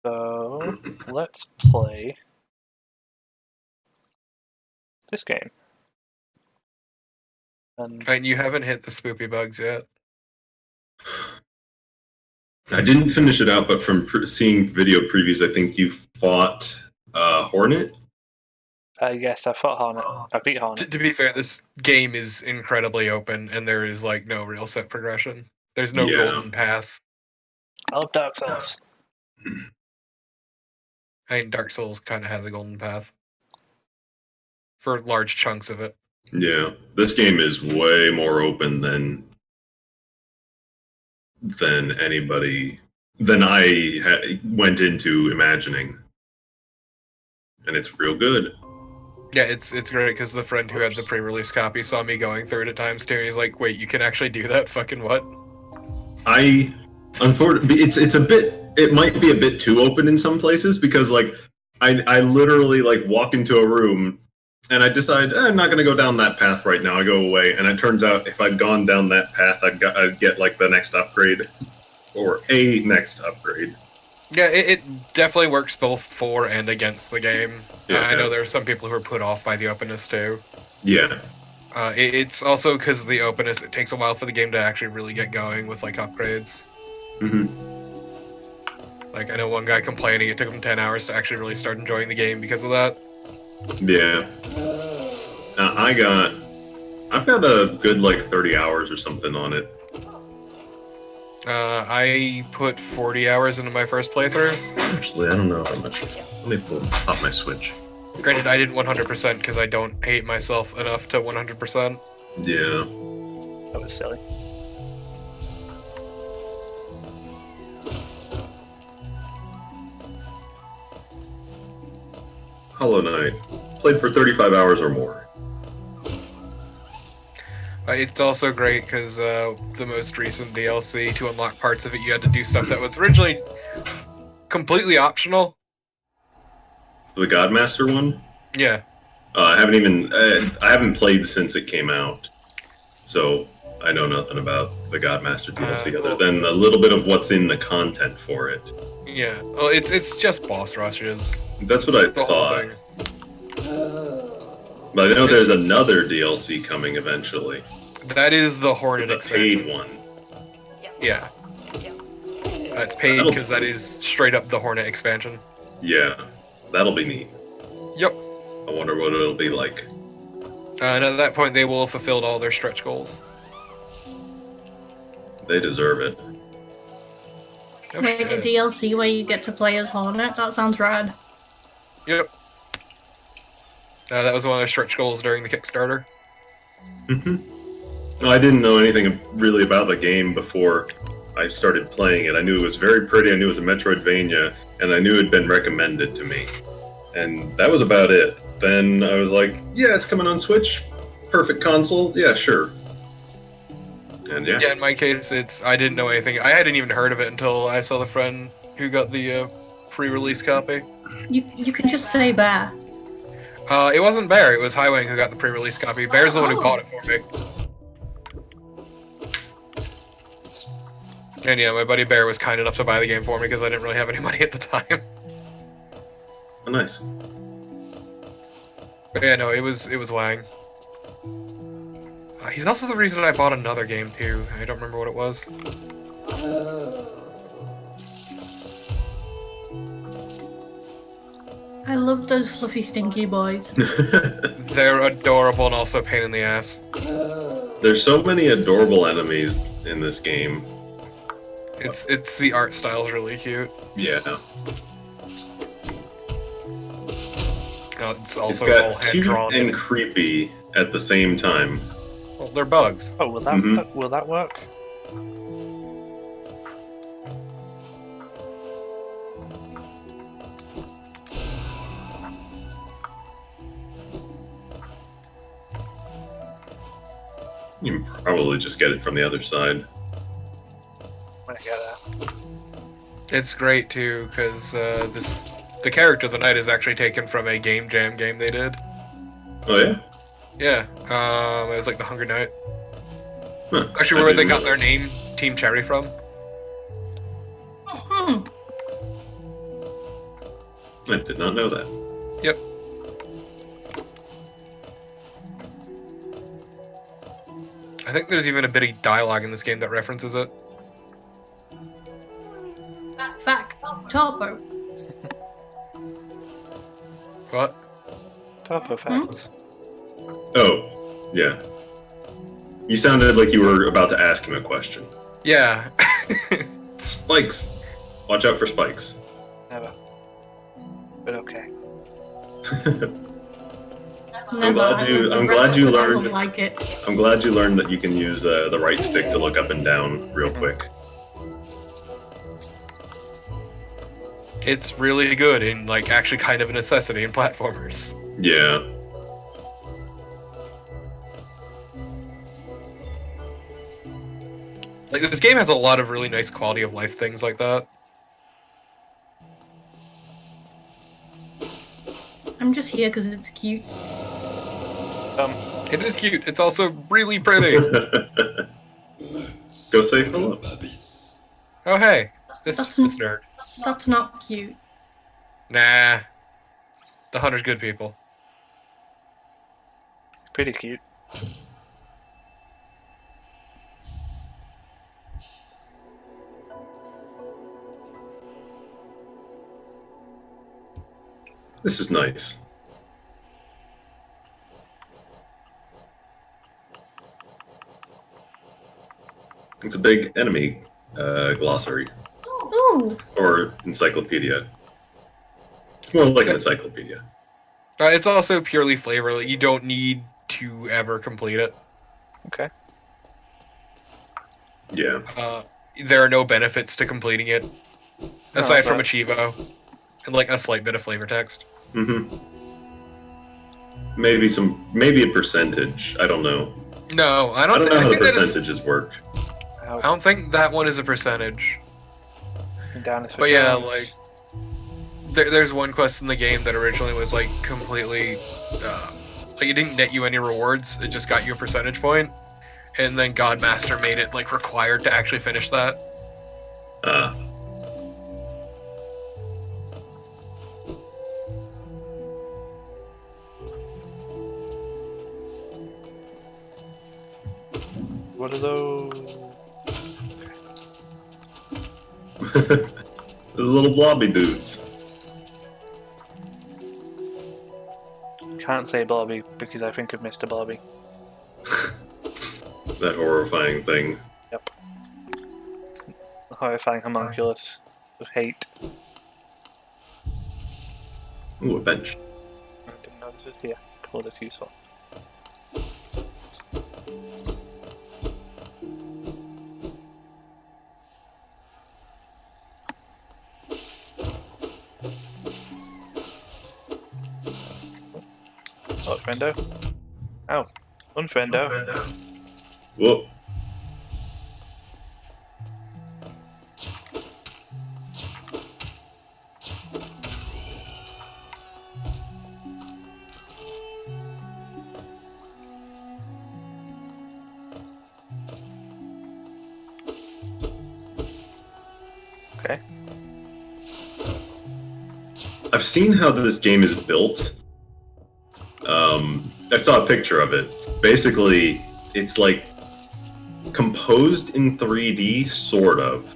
So let's play this game. And you haven't hit the spoopy bugs yet. I didn't finish it out, but from seeing video previews, I think you fought Hornet. Yes, I fought Hornet. I beat Hornet. To be fair, this game is incredibly open, and there is like no real set progression. There's no golden path. I love Dark Souls. I mean, Dark Souls kind of has a golden path for large chunks of it. Yeah, this game is way more open than I went into imagining, and it's real good. Yeah, it's great because the friend who had the pre-release copy saw me going through it at times too. And he's like, "Wait, you can actually do that? Fucking what?" Unfortunately, it's a bit. It might be a bit too open in some places because like I literally like walk into a room. And I decide I'm not going to go down that path right now. I go away, and it turns out if I'd gone down that path, I'd get like the next upgrade, or a next upgrade. Yeah, it definitely works both for and against the game. Yeah, I know there are some people who are put off by the openness too. Yeah. It's also because of the openness. It takes a while for the game to actually really get going with like upgrades. Mm-hmm. Like I know one guy complaining it took him 10 hours to actually really start enjoying the game because of that. Yeah. I've got a good like 30 hours or something on it. I put 40 hours into my first playthrough. Actually, I don't know how much. Let me pop my Switch. Granted, I didn't 100% because I don't hate myself enough to 100%. Yeah. That was silly. Hollow Knight. Played for 35 hours or more. It's also great because the most recent DLC, to unlock parts of it, you had to do stuff that was originally completely optional. The Godmaster one? Yeah. I haven't played since it came out, so I know nothing about the Godmaster DLC other than a little bit of what's in the content for it. Yeah, well, it's just boss rushes. That's what I thought. But I know there's another DLC coming eventually. That is the Hornet expansion. Paid one. Yeah. It's paid because that is straight up the Hornet expansion. Yeah, that'll be neat. Yep. I wonder what it'll be like. And at that point, they will have fulfilled all their stretch goals. They deserve it. Wait, a DLC where you get to play as Hornet? That sounds rad. Yep. That was one of their stretch goals during the Kickstarter. Mm-hmm. No, I didn't know anything really about the game before I started playing it. I knew it was very pretty, I knew it was a Metroidvania, and I knew it had been recommended to me. And that was about it. Then I was like, yeah, it's coming on Switch. Perfect console. Yeah, sure. And yeah. Yeah, in my case, I didn't know anything. I hadn't even heard of it until I saw the friend who got the pre-release copy. You can just say Bear. It wasn't Bear, it was Highwing who got the pre-release copy. Bear's the one who bought it for me. And yeah, my buddy Bear was kind enough to buy the game for me because I didn't really have any money at the time. Oh, nice. But yeah, no, it was Wang. He's also the reason I bought another game too. I don't remember what it was. I love those fluffy, stinky boys. They're adorable and also a pain in the ass. There's so many adorable enemies in this game. It's the art style's really cute. Yeah. It's also it's all got cute hand-drawn and creepy at the same time. Well, they're bugs. Oh, will that work? You can probably just get it from the other side. When I get it. It's great too, because the character of the knight is actually taken from a Game Jam game they did. Oh yeah? Yeah, it was like the Hunger Knight. Huh. Actually, where they got their name, Team Cherry, from. I did not know that. Yep. I think there's even a bit of dialogue in this game that references it. Fact. Topo. What? Top effects. Oh, yeah. You sounded like you were about to ask him a question. Yeah. Spikes! Watch out for spikes. Never. But okay. Never. glad you- The I'm glad you reference, I learned- don't like it. I'm glad you learned that you can use the right stick to look up and down real quick. It's really good and like actually kind of a necessity in platformers. Yeah. Like this game has a lot of really nice quality of life things like that. I'm just here because it's cute. It is cute. It's also really pretty. Go say hello. Oh hey, this That's- nerd. That's not cute. Nah. The hunter's good people. Pretty cute. This is nice. It's a big enemy glossary Ooh. or encyclopedia. It's more like an encyclopedia. It's also purely flavor. Like, you don't need to ever complete it. Okay. Yeah. There are no benefits to completing it, aside from but- Achivo, and like a slight bit of flavor text. Mm-hmm. Maybe a percentage. I don't know. No, I I don't. don't know I how the think that is, percentages work. I don't think that one is a percentage. And down is for But yeah, films. like there's one quest in the game that originally was like completely, like it didn't net you any rewards. It just got you a percentage point, and then Godmaster made it like required to actually finish that. Ah. What are those? The little blobby dudes. Can't say Blobby because I think of Mr. Blobby. That horrifying thing. Yep. The horrifying homunculus of hate. Ooh, a bench. I didn't know this was here. Cool, that's useful. Oh, friendo. Oh, unfriendo. Whoa. Okay. I've seen how this game is built. I saw a picture of it. Basically, it's like composed in 3D, sort of,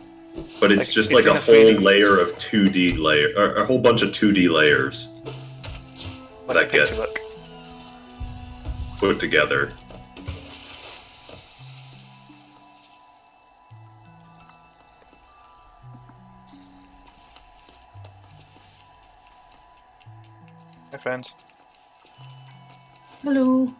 but it's Like, just it's like in a a whole 3D. layer of 2D layer, or a whole bunch of 2D layers What That a picture get- look. put together. My friends. Hello.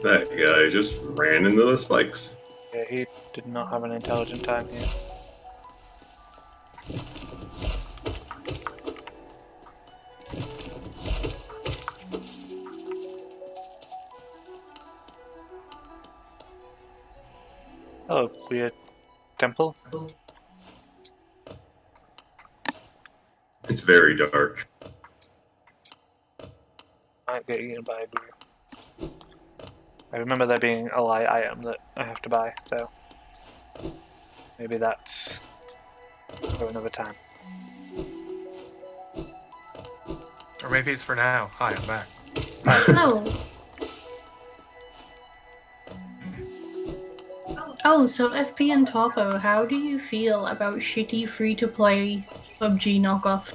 That guy just ran into the spikes. Yeah, he did not have an intelligent time here. Hello, weird temple. It's very dark. might get eaten by a Gru. I remember there being a light item that I have to buy, so maybe that's for another time. Or maybe it's for now. Hi, I'm back. Hello. Oh, so FP and Topo, how do you feel about shitty free-to-play PUBG knockoffs?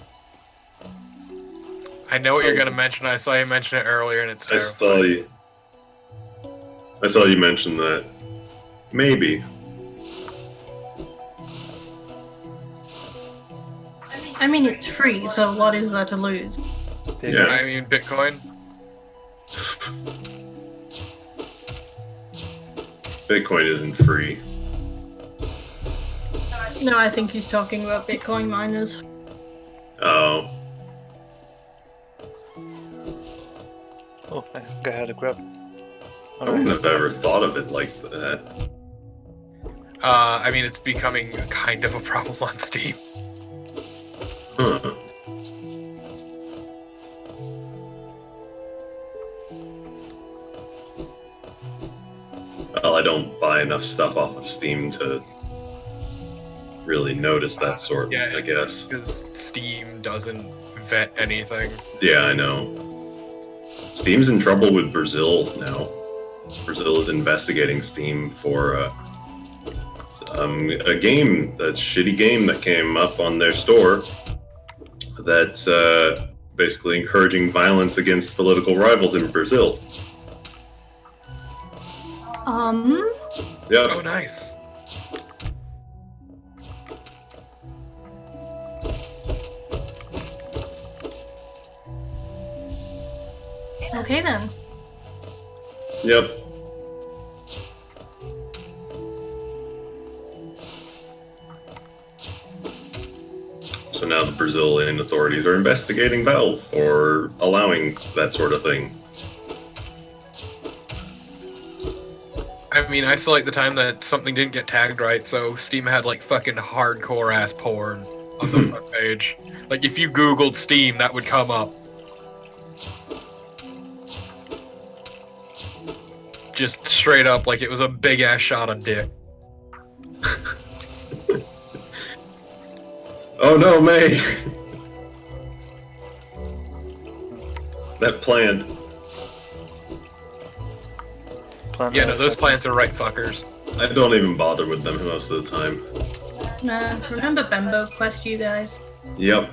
I know what you're gonna mention. I saw you mention it earlier, and it's I terrible. saw you mention that. Maybe. I mean, it's free, so what is there to lose? Yeah. I mean, Bitcoin. Bitcoin isn't free. No, I think he's talking about Bitcoin miners. Oh. Oh, I think I had a grub. I wouldn't have ever thought of it like that. I mean, it's becoming kind of a problem on Steam. Huh. Well, I don't buy enough stuff off of Steam to really notice that sort, Yeah, I guess. because Steam doesn't vet anything. Yeah, I know. Steam's in trouble with Brazil now. Brazil is investigating Steam for a game, that shitty game that came up on their store that's basically encouraging violence against political rivals in Brazil. Yeah. Oh, nice. Okay then. Yep. So now the Brazilian authorities are investigating Valve for allowing that sort of thing. I mean, I still like the time that something didn't get tagged right, so Steam had like fucking hardcore ass porn on the front page. Like, if you Googled Steam, that would come up. Just straight up, like it was a big ass shot of dick. Oh no, May! That plant. Yeah, no, those plants are right fuckers. I don't even bother with them most of the time. Remember Bembo Quest, you guys? Yep.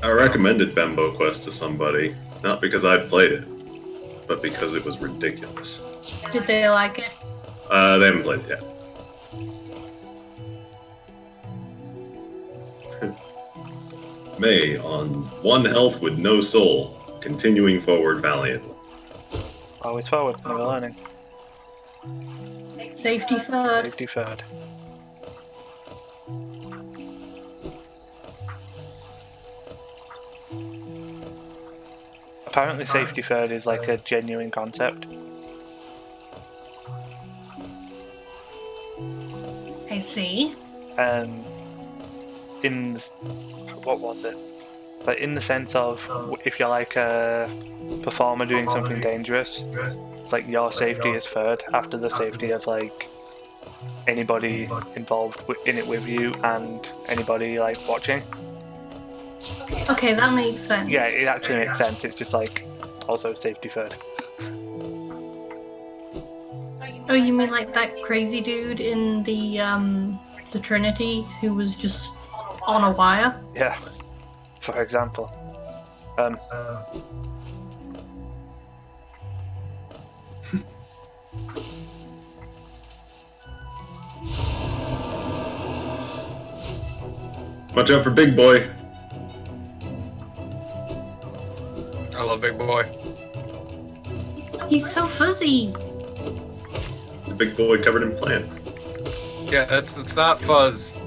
I recommended Bembo Quest to somebody, not because I played it, but because it was ridiculous. Did they like it? They haven't played it yet. May on 1 health with no soul, continuing forward valiantly. Always forward, never learning. Safety third. Safety third. Apparently safety third is like a genuine concept. I see. In what was it? Like in the sense of if you're like a performer doing something dangerous, it's like your safety is third after the safety of like anybody involved in it with you and anybody like watching. Okay, that makes sense. Yeah, it actually makes sense. It's just like also safety third. Oh, you mean like that crazy dude in the Trinity who was just on a wire? Yeah, for example. Watch out for Big Boy. I love Big Boy. He's so fuzzy. The Big Boy covered in plant. Yeah, it's not fuzz.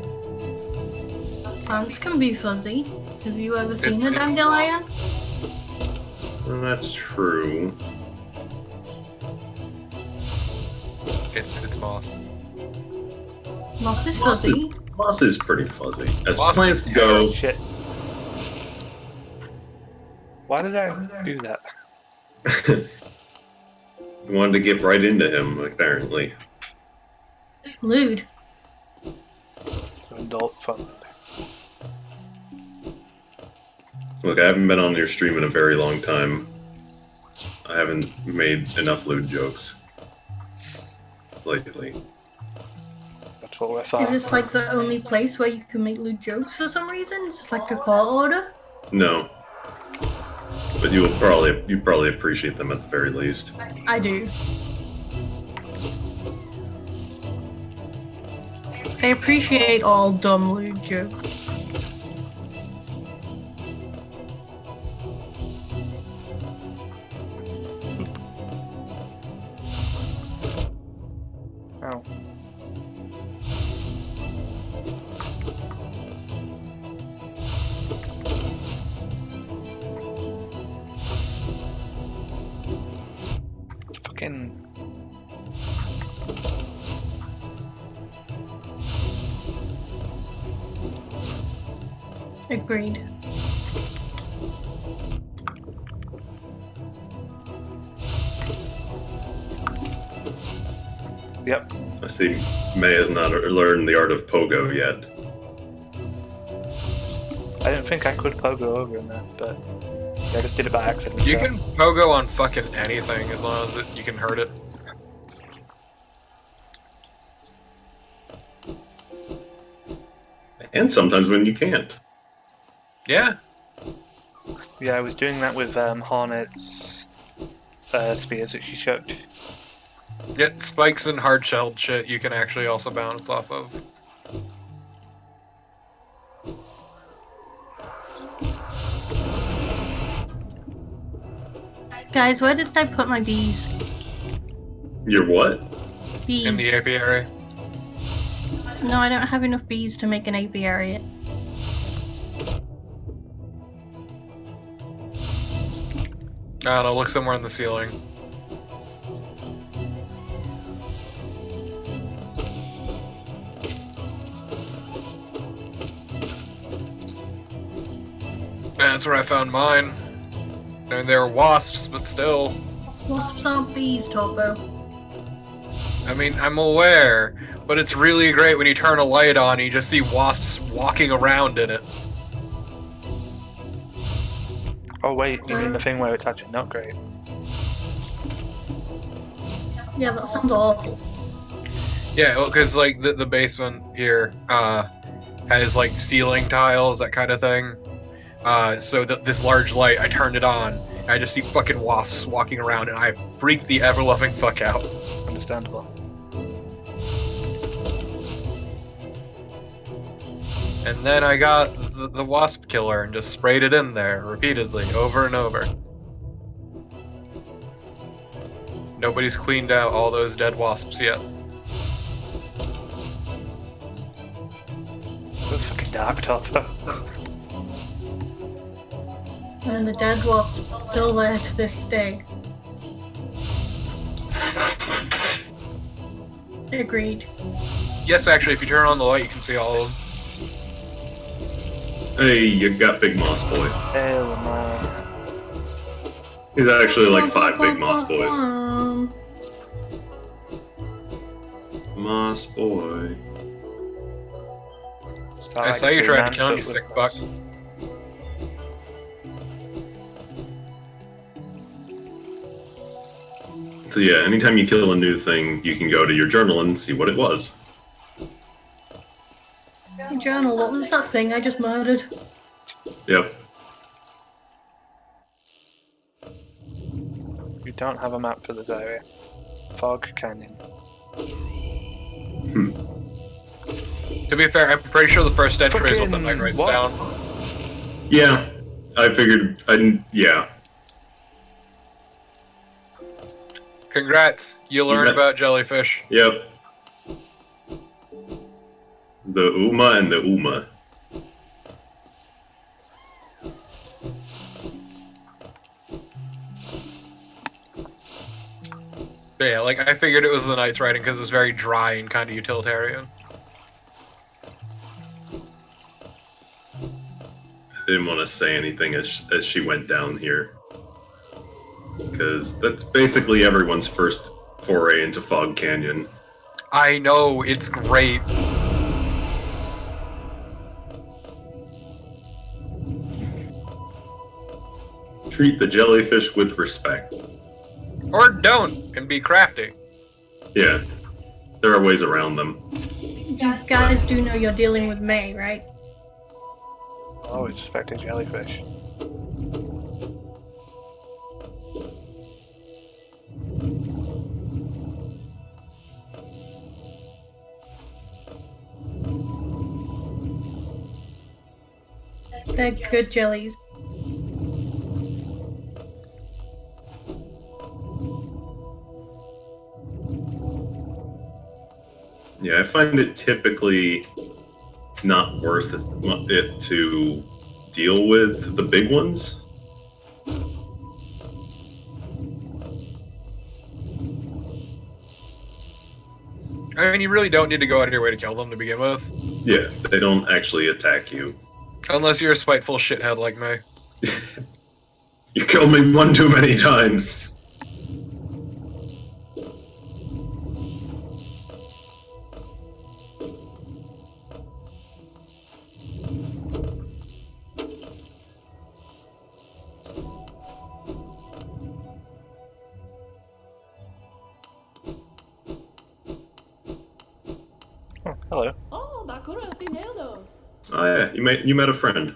Plants can be fuzzy. Have you ever seen a It's- dandelion? Well, that's true. It's moss. Moss is Moss is- fuzzy. Moss is pretty fuzzy. As Moss plants is- go, Shit. Why did I do that? You wanted to get right into him, apparently. Lewd. Adult fun. Look, I haven't been on your stream in a very long time. I haven't made enough lewd jokes lately. That's what we're Is for. this like the only place where you can make lewd jokes for some reason? Is this like a court order? No, but you probably appreciate them at the very least. I do. I appreciate all dumb lewd jokes. Oh. Fucking. Agreed. Yep. I see May has not learned the art of pogo yet. I didn't think I could pogo over in there, but I just did it by accident. You so- can pogo on fucking anything as long as you can hurt it. And sometimes when you can't. Yeah. Yeah, I was doing that with Hornet's spears that she chucked. Yeah, spikes and hard-shelled shit you can actually also bounce off of. Guys, where did I put my bees? You're what? Bees. In the apiary. No, I don't have enough bees to make an apiary. I don't know, look somewhere in the ceiling. That's where I found mine. I mean, they were wasps, but still. Wasps aren't bees, Topo. I mean, I'm aware, but it's really great when you turn a light on and you just see wasps walking around in it. Oh wait, you mean the thing where it's actually not great? Yeah, that sounds awful. Yeah, well, because like the basement here has like ceiling tiles, that kind of thing. So this large light, I turned it on, and I just see fucking wasps walking around, and I freak the ever-loving fuck out. Understandable. And then I got the wasp killer and just sprayed it in there repeatedly, over and over. Nobody's cleaned out all those dead wasps yet. It was fucking dark, Topo. And the dead wasp still there to this day. Agreed. Yes, actually, if you turn on the light, you can see all of them. Hey, you got Big Moss Boy. Hell no. He's actually like 5 Big Moss Boys. Moss Boy. So I like saw you trying to Spider-Man, kill me, but with sick fuck. So yeah, anytime you kill a new thing, you can go to your journal and see what it was. Hey, Journal, what was that thing I just murdered? Yep. We don't have a map for this area. Fog Canyon. To be fair, I'm pretty sure the first entry is what the Fucking knight writes what? down. Yeah. I figured, yeah. Congrats, you learned bet. about jellyfish. Yep. The Uma and the Uma. But yeah, like, I figured it was the knight's writing because it was very dry and kind of utilitarian. I didn't want to say anything as she went down here. because that's basically everyone's first foray into Fog Canyon. I know, it's great. Treat the jellyfish with respect. Or don't, and be crafty. Yeah, there are ways around them. You guys do know you're dealing with May, right? I always suspected jellyfish. They're good jellies. Yeah, I find it typically not worth it to deal with the big ones. I mean, you really don't need to go out of your way to kill them to begin with. Yeah, they don't actually attack you. Unless you're a spiteful shithead like me. You killed me one too many times. Oh, hello. Oh, Bakura Pinello. Oh yeah, you met a friend.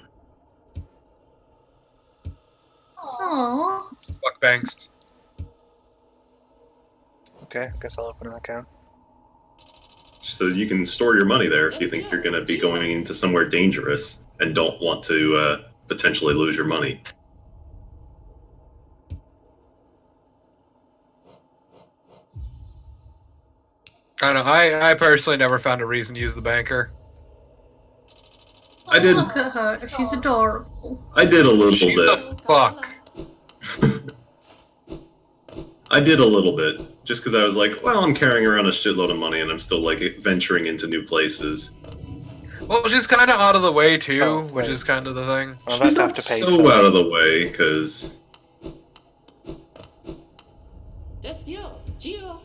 Aww. Fuck Banks. Okay, guess I'll open an account. So you can store your money there if you think you're going to be going into somewhere dangerous and don't want to potentially lose your money. I don't know, I personally never found a reason to use the banker. I did. Look at her. She's adorable. I did a little She's bit. a fuck. I did a little bit, just because I was like, well, I'm carrying around a shitload of money and I'm still like venturing into new places. Well, she's kind of out of the way too, Oh, which right. is kind of the thing. I'm She's about to not have to pay so for out of the way, because Destio, Gio.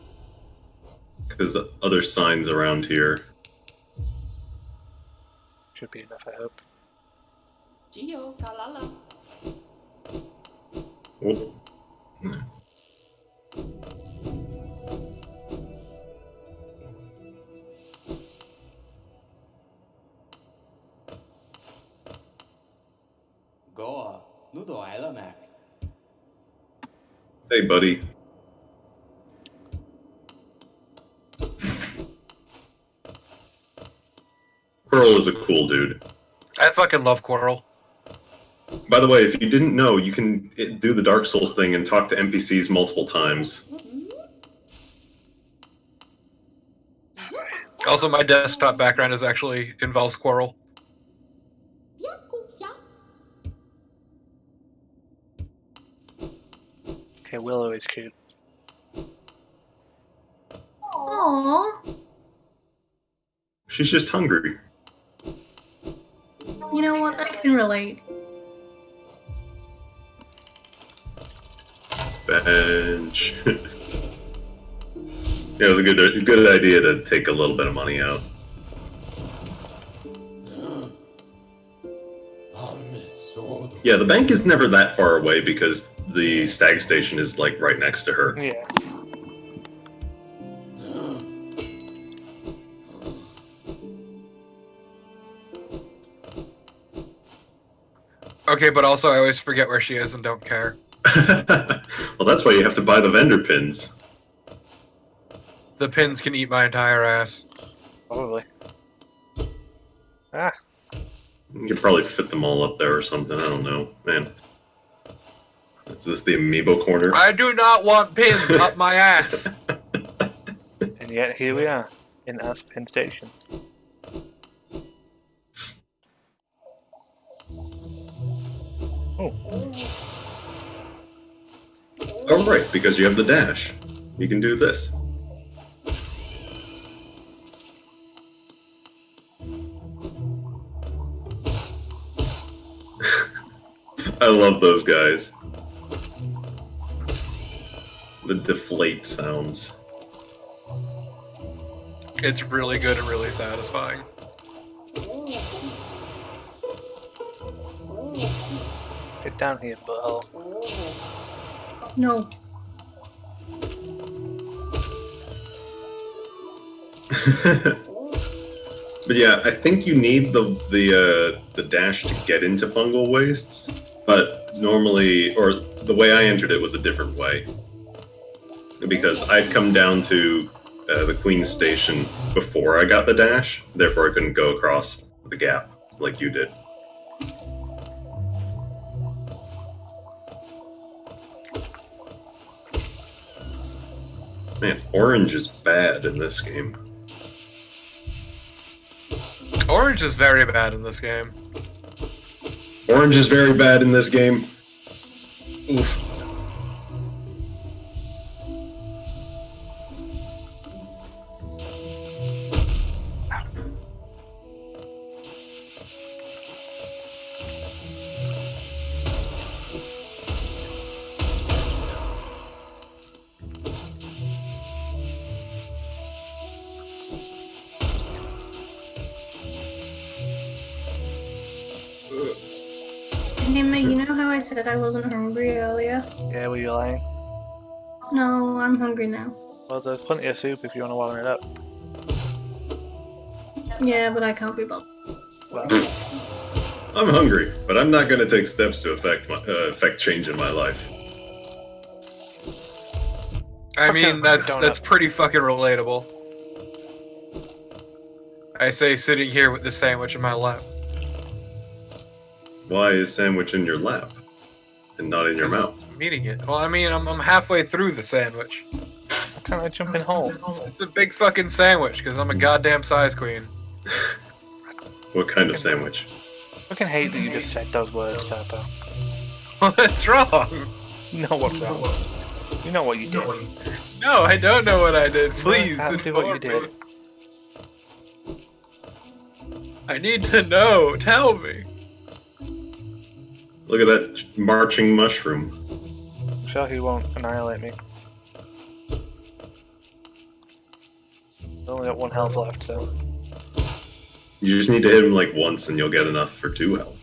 the other signs around here. Should be enough, I hope. Gio, Kalala. Oh. Goa, Nudo Ilamak. Hey, buddy. Pearl is a cool dude. I fucking love Coral. By the way, if you didn't know, you can do the Dark Souls thing and talk to NPCs multiple times. Also, my desktop background is actually involves Coral. Okay, Willow is cute. Aww. She's just hungry. You know what? I can relate. Bench. Yeah, it was a good idea to take a little bit of money out. Yeah, the bank is never that far away because the stag station is like right next to her. Yeah. Okay, but also I always forget where she is and don't care. Well, that's why you have to buy the vendor pins. The pins can eat my entire ass. Probably. Ah, You could probably fit them all up there or something. I don't know, man. Is this the amiibo corner? I do not want pins up my ass. and yet here we are in Aspen Station. Oh, Oh, right, because you have the dash. You can do this. I love those guys. The deflate sounds. It's really good and really satisfying. Get down here, butthole. No. But yeah, I think you need the dash to get into fungal wastes. But normally, or the way I entered it was a different way, because I'd come down to the Queen's Station before I got the dash. Therefore, I couldn't go across the gap like you did. Man, orange is bad in this game. Orange is very bad in this game. Orange is very bad in this game. Oof. Nima, you know how I said I wasn't hungry earlier? Yeah, were you lying? No, I'm hungry now. Well, there's plenty of soup if you want to warm it up. Yeah, but I can't be bothered. Well, I'm hungry, but I'm not going to take steps to affect change in my life. I Okay, mean, that's donut. pretty fucking relatable. I say sitting here with the sandwich in my lap. Why is sandwich in your lap and not in your mouth? I'm eating it. Well, I mean, I'm halfway through the sandwich. why can't I jump in hole? It's a big fucking sandwich, because I'm a goddamn size queen. What kind of sandwich? I fucking hate that you just said those words, Turbo. What's wrong? You know what's wrong. You know what you did. No, I don't know what I did. You know Please, exactly what you inform me. did. I need to know. Tell me. Look at that marching mushroom. I'm sure he won't annihilate me. I've only got 1 health left, so. You just need to hit him like once and you'll get enough for 2 health.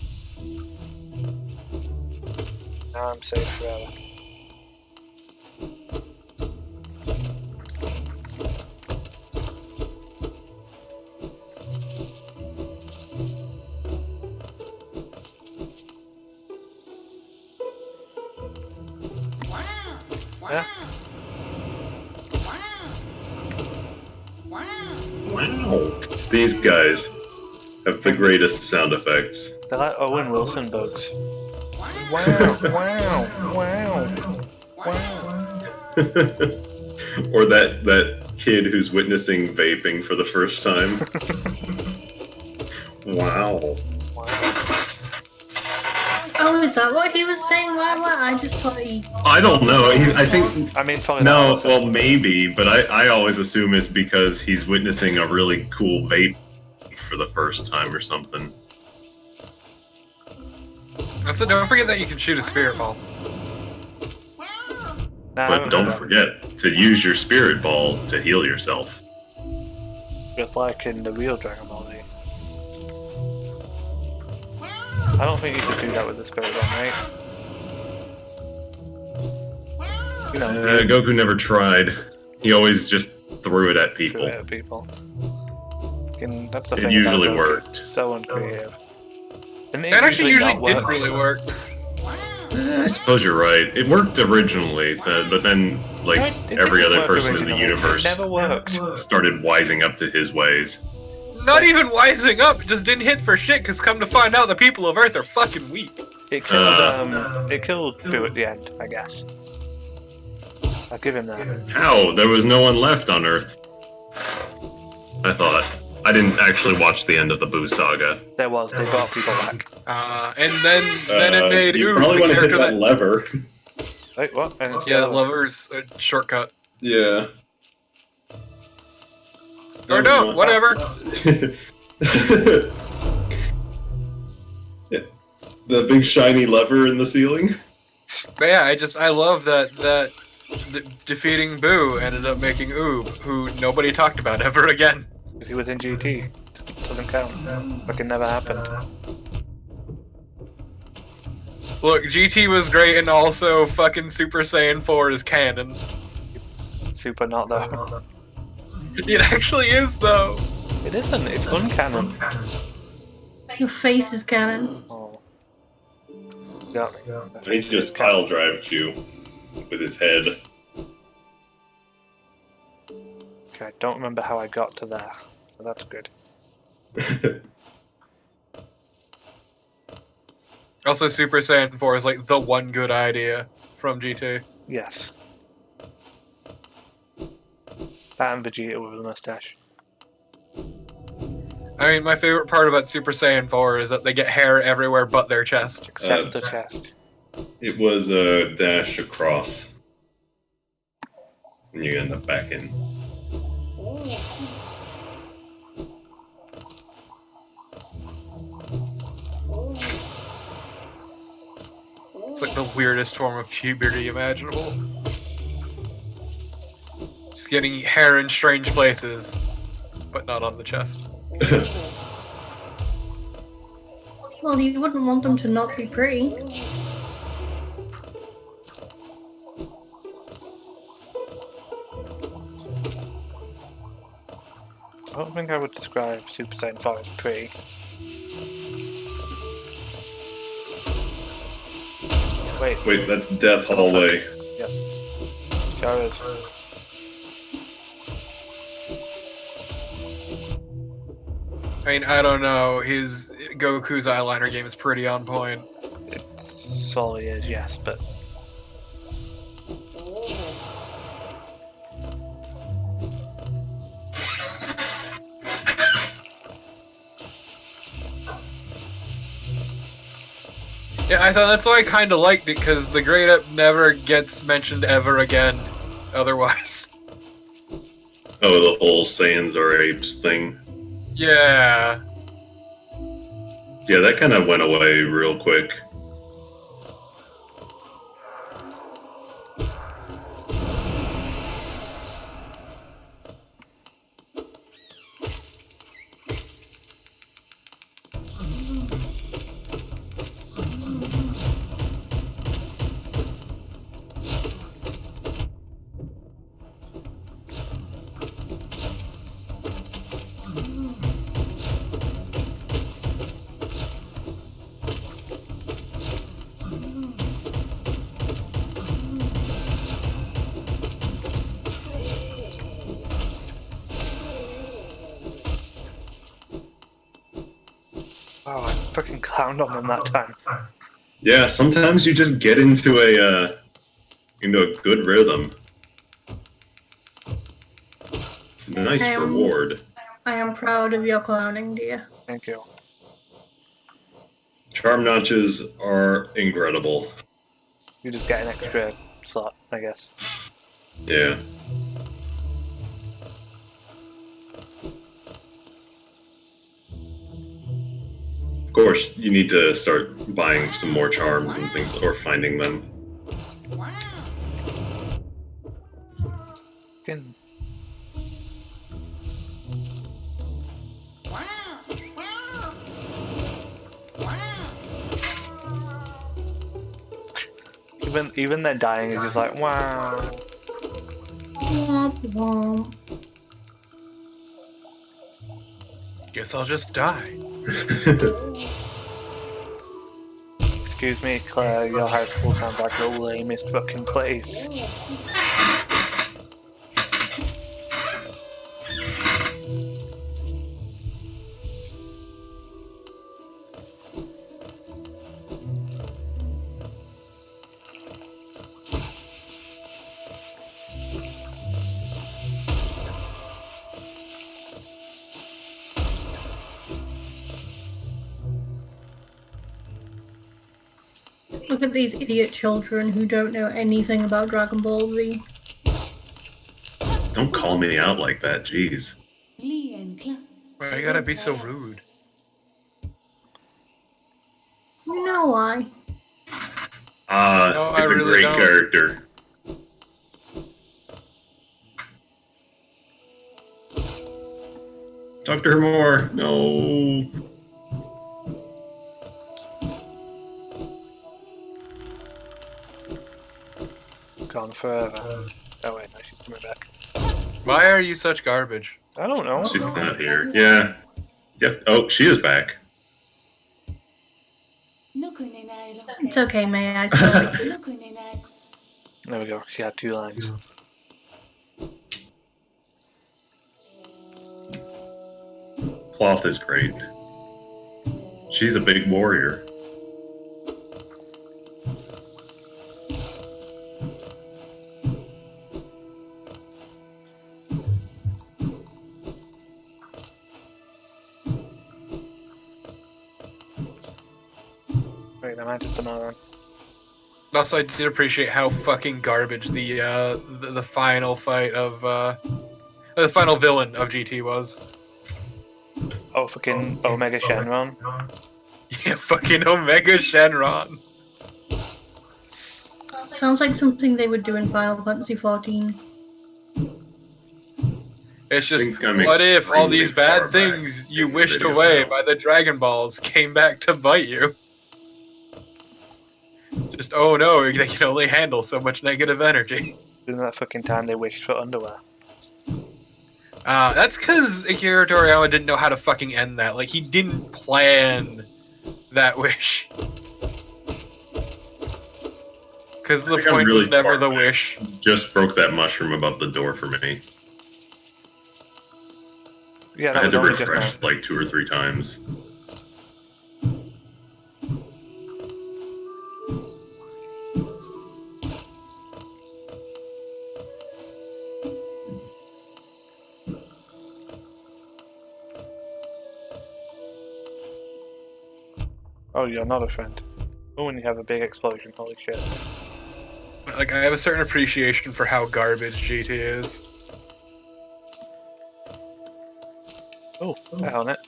Now I'm safe forever. Yeah. Wow. These guys have the greatest sound effects. They're like Owen Wilson bugs. Wow, wow, wow, wow. Or that kid who's witnessing vaping for the first time. Wow. Oh, is that what he was saying? Why? I just thought he... I don't know. I think I mean, probably no. not. Well, maybe, but I always assume it's because he's witnessing a really cool vape for the first time or something. Also, don't forget that you can shoot a spirit ball. But don't forget to use your spirit ball to heal yourself. Just like in the real Dragon Ball Z. I don't think you could do that with the spirit bomb, right? You know, Goku never tried. He always just threw it at threw people. it at people. And that's the It thing usually about Goku, worked. it's so uncreative. And it That actually usually not didn't work. really work. I suppose you're right. It worked originally, but then, like, No, it every didn't other work person in the originally. universe It never worked. started wising up to his ways. Not even wising up, it just didn't hit for shit, because come to find out, the people of Earth are fucking weak. It killed Boo at the end, I guess. I'll give him that. How? There was no one left on Earth. I thought. I didn't actually watch the end of the Boo saga. There was, they brought people back. And then it made you Oob probably the want to hit character that that... lever. Wait, what? And it's Yeah, the other one. Lover's a shortcut. Yeah. Or don't, whatever. Yeah. The big shiny lever in the ceiling. But yeah, I love that defeating Boo ended up making Oob, who nobody talked about ever again. Is he within GT? Doesn't count. Fucking never happened. Look, GT was great, and also fucking Super Saiyan 4 is canon. It's super not though. It actually is, though. It isn't. It's uncanon. Your face is canon. Oh. Yeah. He just pile drived you with his head. Okay, I don't remember how I got to there, so that's good. Also, Super Saiyan 4 is like the one good idea from GT. Yes. That and Vegeta with a mustache. I mean, my favorite part about Super Saiyan 4 is that they get hair everywhere but their chest. Except the chest. It was a dash across. And you end up back in. It's like the weirdest form of puberty imaginable. Just getting hair in strange places, but not on the chest. Well, you wouldn't want them to not be pretty. I don't think I would describe Super Saiyan 5 as pretty. Wait, that's Death Hallway. Yep. Sure is. I mean, I don't know. His Goku's eyeliner game is pretty on point. It solely is, yes, but Yeah, I thought that's why I kind of liked it, because the Great Up never gets mentioned ever again. Otherwise, Oh, the whole Saiyans are apes thing. yeah. Yeah, that kind of went away real quick. wow, I fucking clowned on them that time. Yeah, sometimes you just get into a good rhythm. Nice reward. I am proud of your clowning, dear. Thank you. Charm notches are incredible. You just get an extra slot, I guess. Yeah. Of course, you need to start buying some more charms and things, or finding them. Fucking- Even their dying is just like, wow. Womp womp. Guess I'll just die. Excuse me, Claire, your high school sounds like the lamest fucking place. Look at these idiot children who don't know anything about Dragon Ball Z. Don't call me out like that, jeez. Why you gotta be so rude? You know why. Ah, No, I it's a really great don't. character. Talk to her more. No. Gone forever. Oh wait, no, she's coming back. Why are you such garbage? I don't know. She's not here. Yeah. Yep. Oh, she is back. It's okay, May I sorry. There we go. She had 2 lines. Cloth is great. She's a big warrior. Wait, am I just another one? Also, I did appreciate how fucking garbage the final fight of the final villain of GT was. Oh, fucking Omega Shenron. Yeah, fucking Omega Shenron. Sounds like something they would do in Final Fantasy XIV. It's just, think I'm what if all extremely these far bad back things you in the wished video away now. by the Dragon Balls came back to bite you? Just, oh no, they can only handle so much negative energy. During that fucking time they wished for underwear. That's because Akira Toriyama didn't know how to fucking end that. Like, he didn't plan that wish. Because the think I'm point really was never far the back. wish. Just broke that mushroom above the door for me. Yeah, I that had was to only just refresh now. like 2 or 3 times. Oh, you're not a friend. Oh, when you have a big explosion, holy shit. Like, I have a certain appreciation for how garbage GT is. Oh, I own it.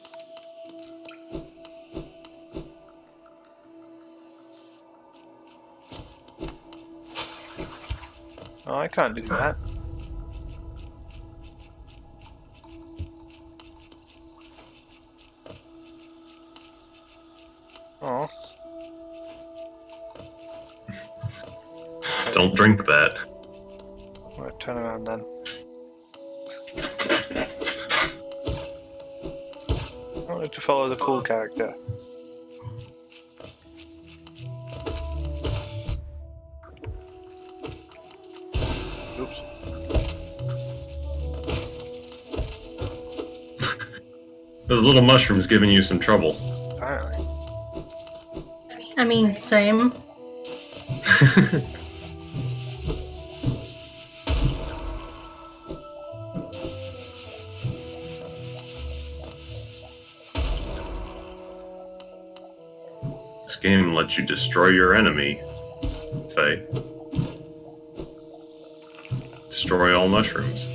Oh, I can't do that. Oh. Don't drink that. Right, turn around then. I wanted to follow the cool character. Oops. Those little mushrooms giving you some trouble. Apparently. I mean, same. This game lets you destroy your enemy, Faye. Destroy all mushrooms.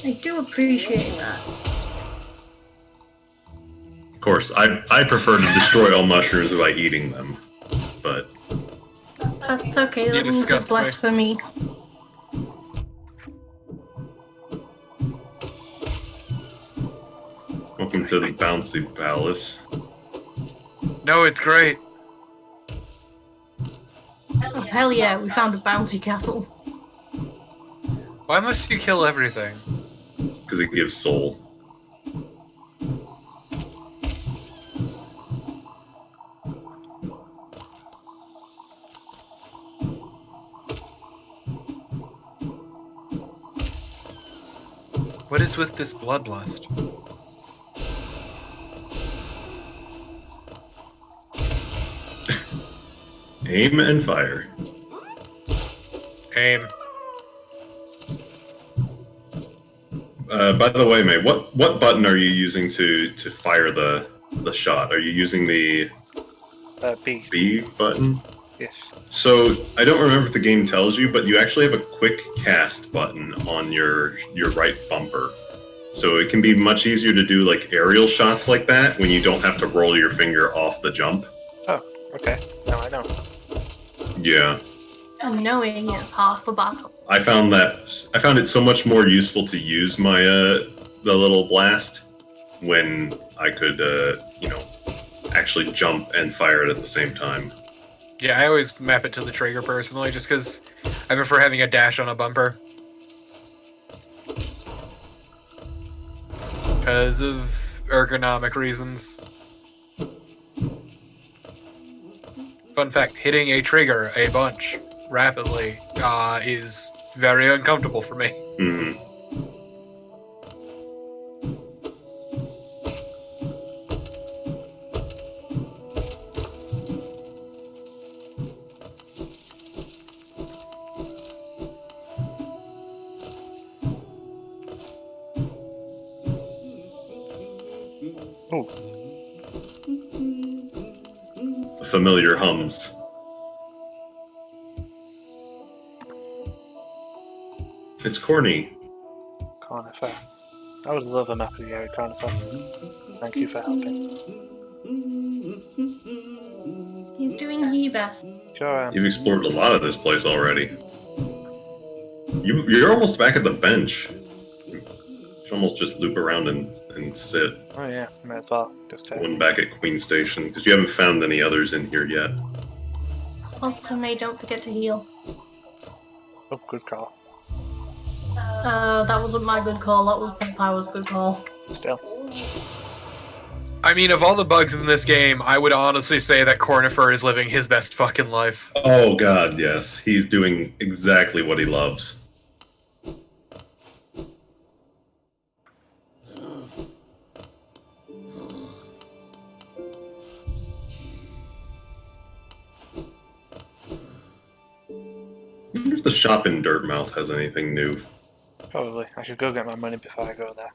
I do appreciate that. Of course, I prefer to destroy all mushrooms by eating them, but That's okay, You that means disgust it's less for me. welcome to the bouncy palace. No, it's great. Oh, hell yeah, we found a bouncy castle. Why must you kill everything? Because it gives soul. What is with this bloodlust? Aim and fire. Aim. By the way, May, what button are you using to fire the shot? Are you using the B. B button? Yes. So I don't remember if the game tells you, but you actually have a quick cast button on your right bumper. So it can be much easier to do like aerial shots like that when you don't have to roll your finger off the jump. Oh, okay. Now I know. Yeah. And knowing is half the battle. I found it so much more useful to use my the little blast when I could, actually jump and fire it at the same time. Yeah, I always map it to the trigger personally, just because I prefer having a dash on a bumper. Because of ergonomic reasons. Fun fact, hitting a trigger a bunch rapidly is very uncomfortable for me. Mhm. Oh, Familiar hums. It's corny. Carnifer. I would love a map of the area, Carnifer. Thank you for helping. He's doing he best. Sure. You've explored a lot of this place already. You're almost back at the bench. You should almost just loop around and sit. Oh yeah, may as well. Just One back at Queen Station, because you haven't found any others in here yet. Also, May, don't forget to heal. Oh, good call. That wasn't my good call, that was Power's good call. Still. I mean, of all the bugs in this game, I would honestly say that Cornifer is living his best fucking life. Oh god, yes. He's doing exactly what he loves. I wonder if the shop in Dirtmouth has anything new. Probably. I should go get my money before I go there.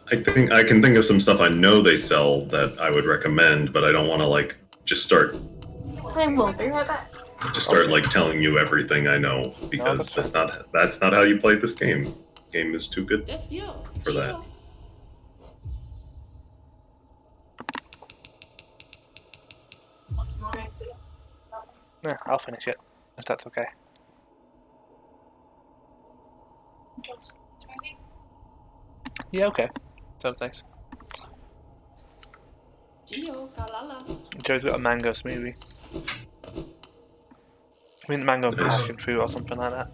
I can think of some stuff I know they sell that I would recommend, but I don't want to just start I will be right back. telling you everything I know, because that's that's not how you play this game. Game is too good. Destio. For that. Gio. Yeah, I'll finish it, if that's okay. Yeah, okay. Sounds nice. Gio. Kalala. Joe's got a mango smoothie. I mean, mango and Nice. passion fruit or something like that.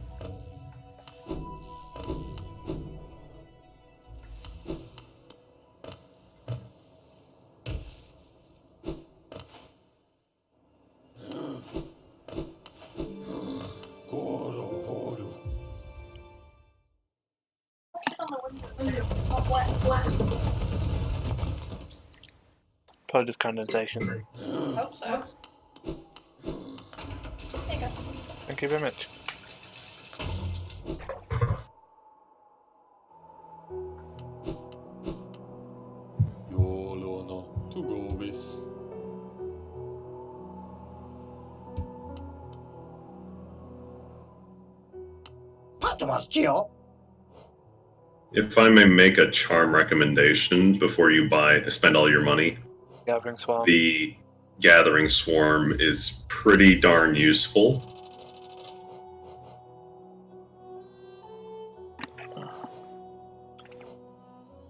Probably just condensation. Hope so. Thank you very much. YOLO no to go with. If I may make a charm recommendation before you spend all your money, Gathering Swarm. the Gathering Swarm is pretty darn useful.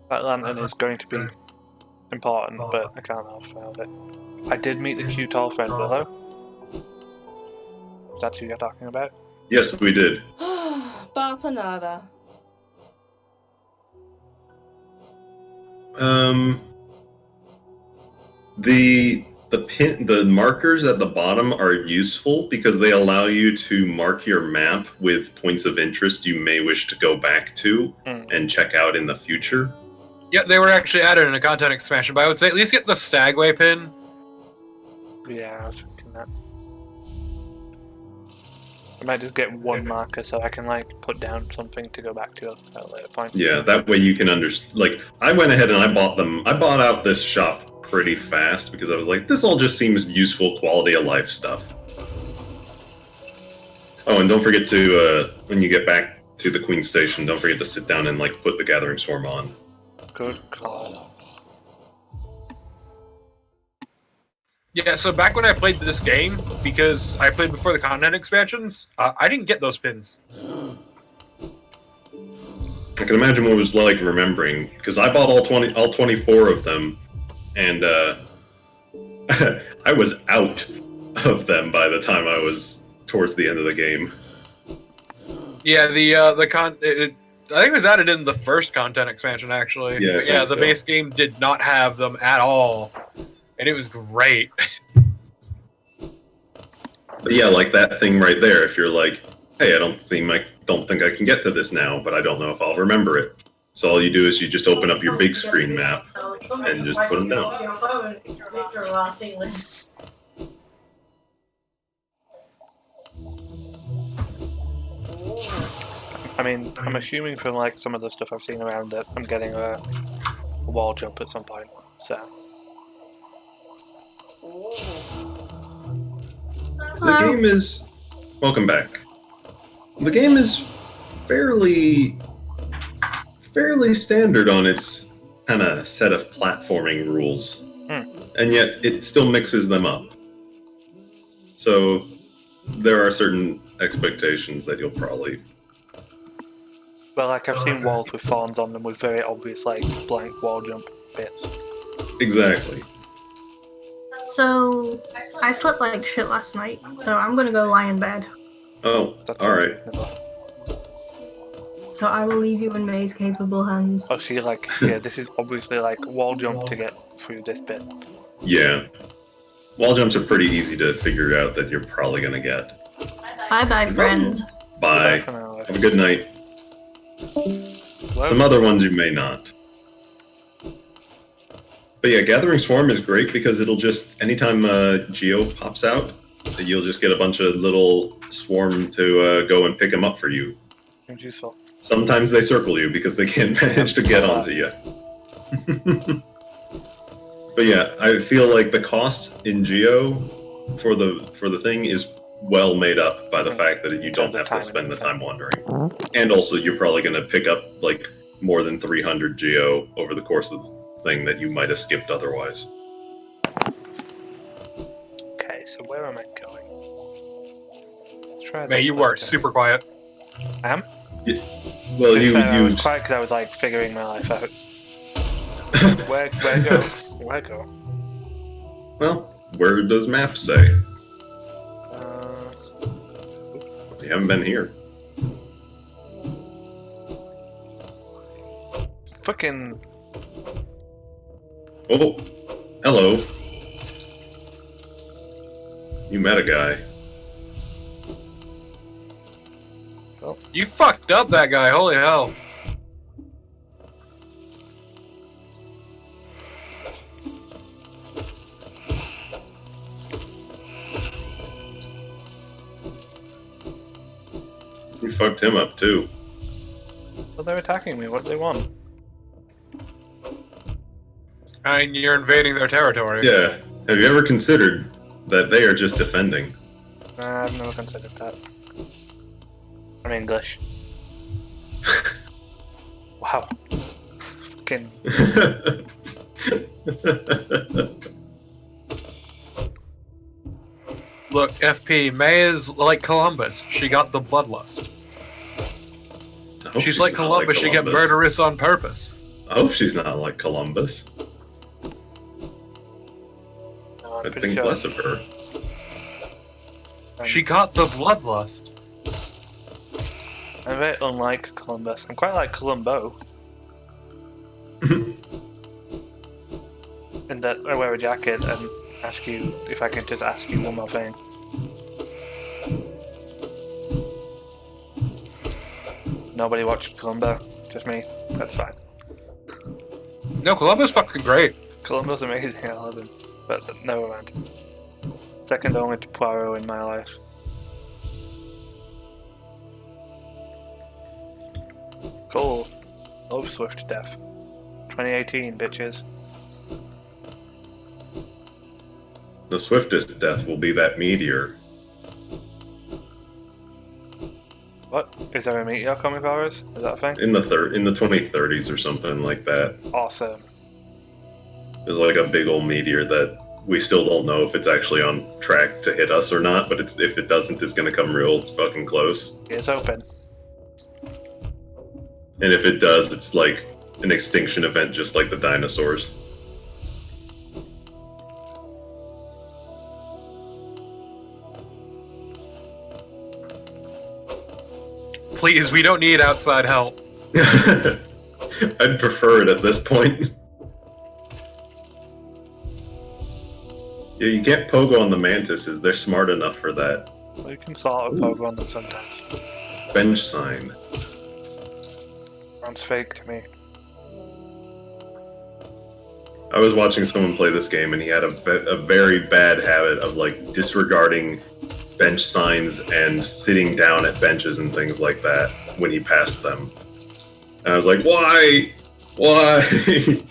That lantern is going to be important, but I can't have found it. I did meet the cute tall friend Willow. That's who you're talking about? Yes, we did. Bapanada. The markers at the bottom are useful because they allow you to mark your map with points of interest you may wish to go back to and check out in the future. Yeah, they were actually added in a content expansion, but I would say at least get the Stagway pin. Yeah, I was thinking that. I might just get one marker so I can put down something to go back to at a later point. Yeah, that way you can understand. I went ahead and I bought out this shop pretty fast because I was like, this all just seems useful quality of life stuff. Oh, and don't forget to, when you get back to the Queen Station, don't forget to sit down and put the Gathering Swarm on. Good call. Yeah, so back when I played this game, because I played before the content expansions, I didn't get those pins. I can imagine what it was like remembering, because I bought all 24 of them, and I was out of them by the time I was towards the end of the game. Yeah, I think it was added in the first content expansion, actually. Yeah, I But yeah, think the so. base game did not have them at all, and it was great. But yeah, like that thing right there. If you're like, hey, I don't think I can get to this now, but I don't know if I'll remember it. So all you do is you just open up your big screen map and just put them down. I mean, I'm assuming from like some of the stuff I've seen around that I'm getting a wall jump at some point. So The game is... Welcome back. The game is fairly standard on its kind of set of platforming rules. And yet it still mixes them up. So there are certain expectations that you'll probably... Well, like I've seen walls with fawns on them with very obvious like blank wall jump bits. Exactly. So, I slept like shit last night, so I'm gonna go lie in bed. Oh, That's alright. reasonable. So I will leave you in May's capable hands. Oh, so you're like, yeah, this is obviously like wall jump to get through this bit. Yeah. Wall jumps are pretty easy to figure out that you're probably gonna get. Bye bye, friends. Bye. For now, Have a good night. well, Some other ones you may not. But yeah, Gathering Swarm is great because it'll just, anytime Geo pops out, you'll just get a bunch of little swarm to go and pick him up for you. seems useful. Sometimes they circle you because they can't manage to get onto you. But yeah, I feel like the cost in Geo for the thing is well made up by the fact that you don't have to spend the time wandering. And also you're probably going to pick up like more than 300 Geo over the course of the thing that you might have skipped otherwise. Okay, so where am I going? Let's try Man, this you were first. super quiet. I am? Well, I you was quiet because I was like figuring my life out. Where go? Where go? well, where does map say? Uh, You haven't been here. fucking. Oh, hello. You met a guy. You fucked up that guy, holy hell. You fucked him up too. Well, they're attacking me. What do they want? And you're invading their territory. Yeah. Have you ever considered that they are just defending? I've never considered that. I'm English. Wow. Fucking. Look, FP, May is like Columbus. She got the bloodlust. I hope She's like not Columbus, she get murderous on purpose. I hope she's not like Columbus. No, I'm I pretty think sure. less of her. She got the bloodlust. I'm very unlike Columbus. I'm quite like Columbo. In that I wear a jacket and ask you if I can just ask you one more thing. Nobody watched Columbo, just me. That's fine. No, Columbus fucking great. Columbo's amazing, I love him. But never mind. Second only to Poirot in my life. Cool. Love Swift Death. 2018, bitches. The swiftest death will be that meteor. What? Is there a meteor coming for us? Is that a thing? In the 2030s or something like that. Awesome. There's like a big old meteor that we still don't know if it's actually on track to hit us or not, but if it doesn't, it's gonna come real fucking close. It's open. And if it does, it's like an extinction event, just like the dinosaurs. Please, we don't need outside help. I'd prefer it at this point. Yeah, you can't pogo on the mantises. They're smart enough for that. You can sort of pogo on them sometimes. Bench sign. Sounds fake to me. I was watching someone play this game, and he had a very bad habit of like disregarding bench signs and sitting down at benches and things like that when he passed them. And I was like, why? Why?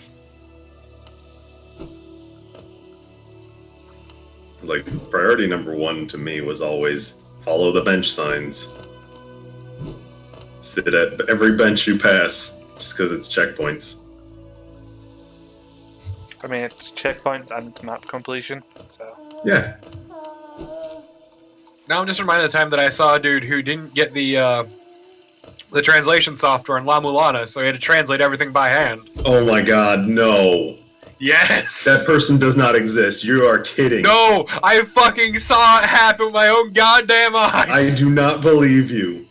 Like, priority number one to me was always follow the bench signs. Sit at every bench you pass, just because it's checkpoints. I mean, it's checkpoints and map completion, so... Yeah. Now I'm just reminded of the time that I saw a dude who didn't get the translation software in La Mulana, so he had to translate everything by hand. Oh my god, no. Yes! That person does not exist. You are kidding. No! I fucking saw it happen with my own goddamn eyes! I do not believe you.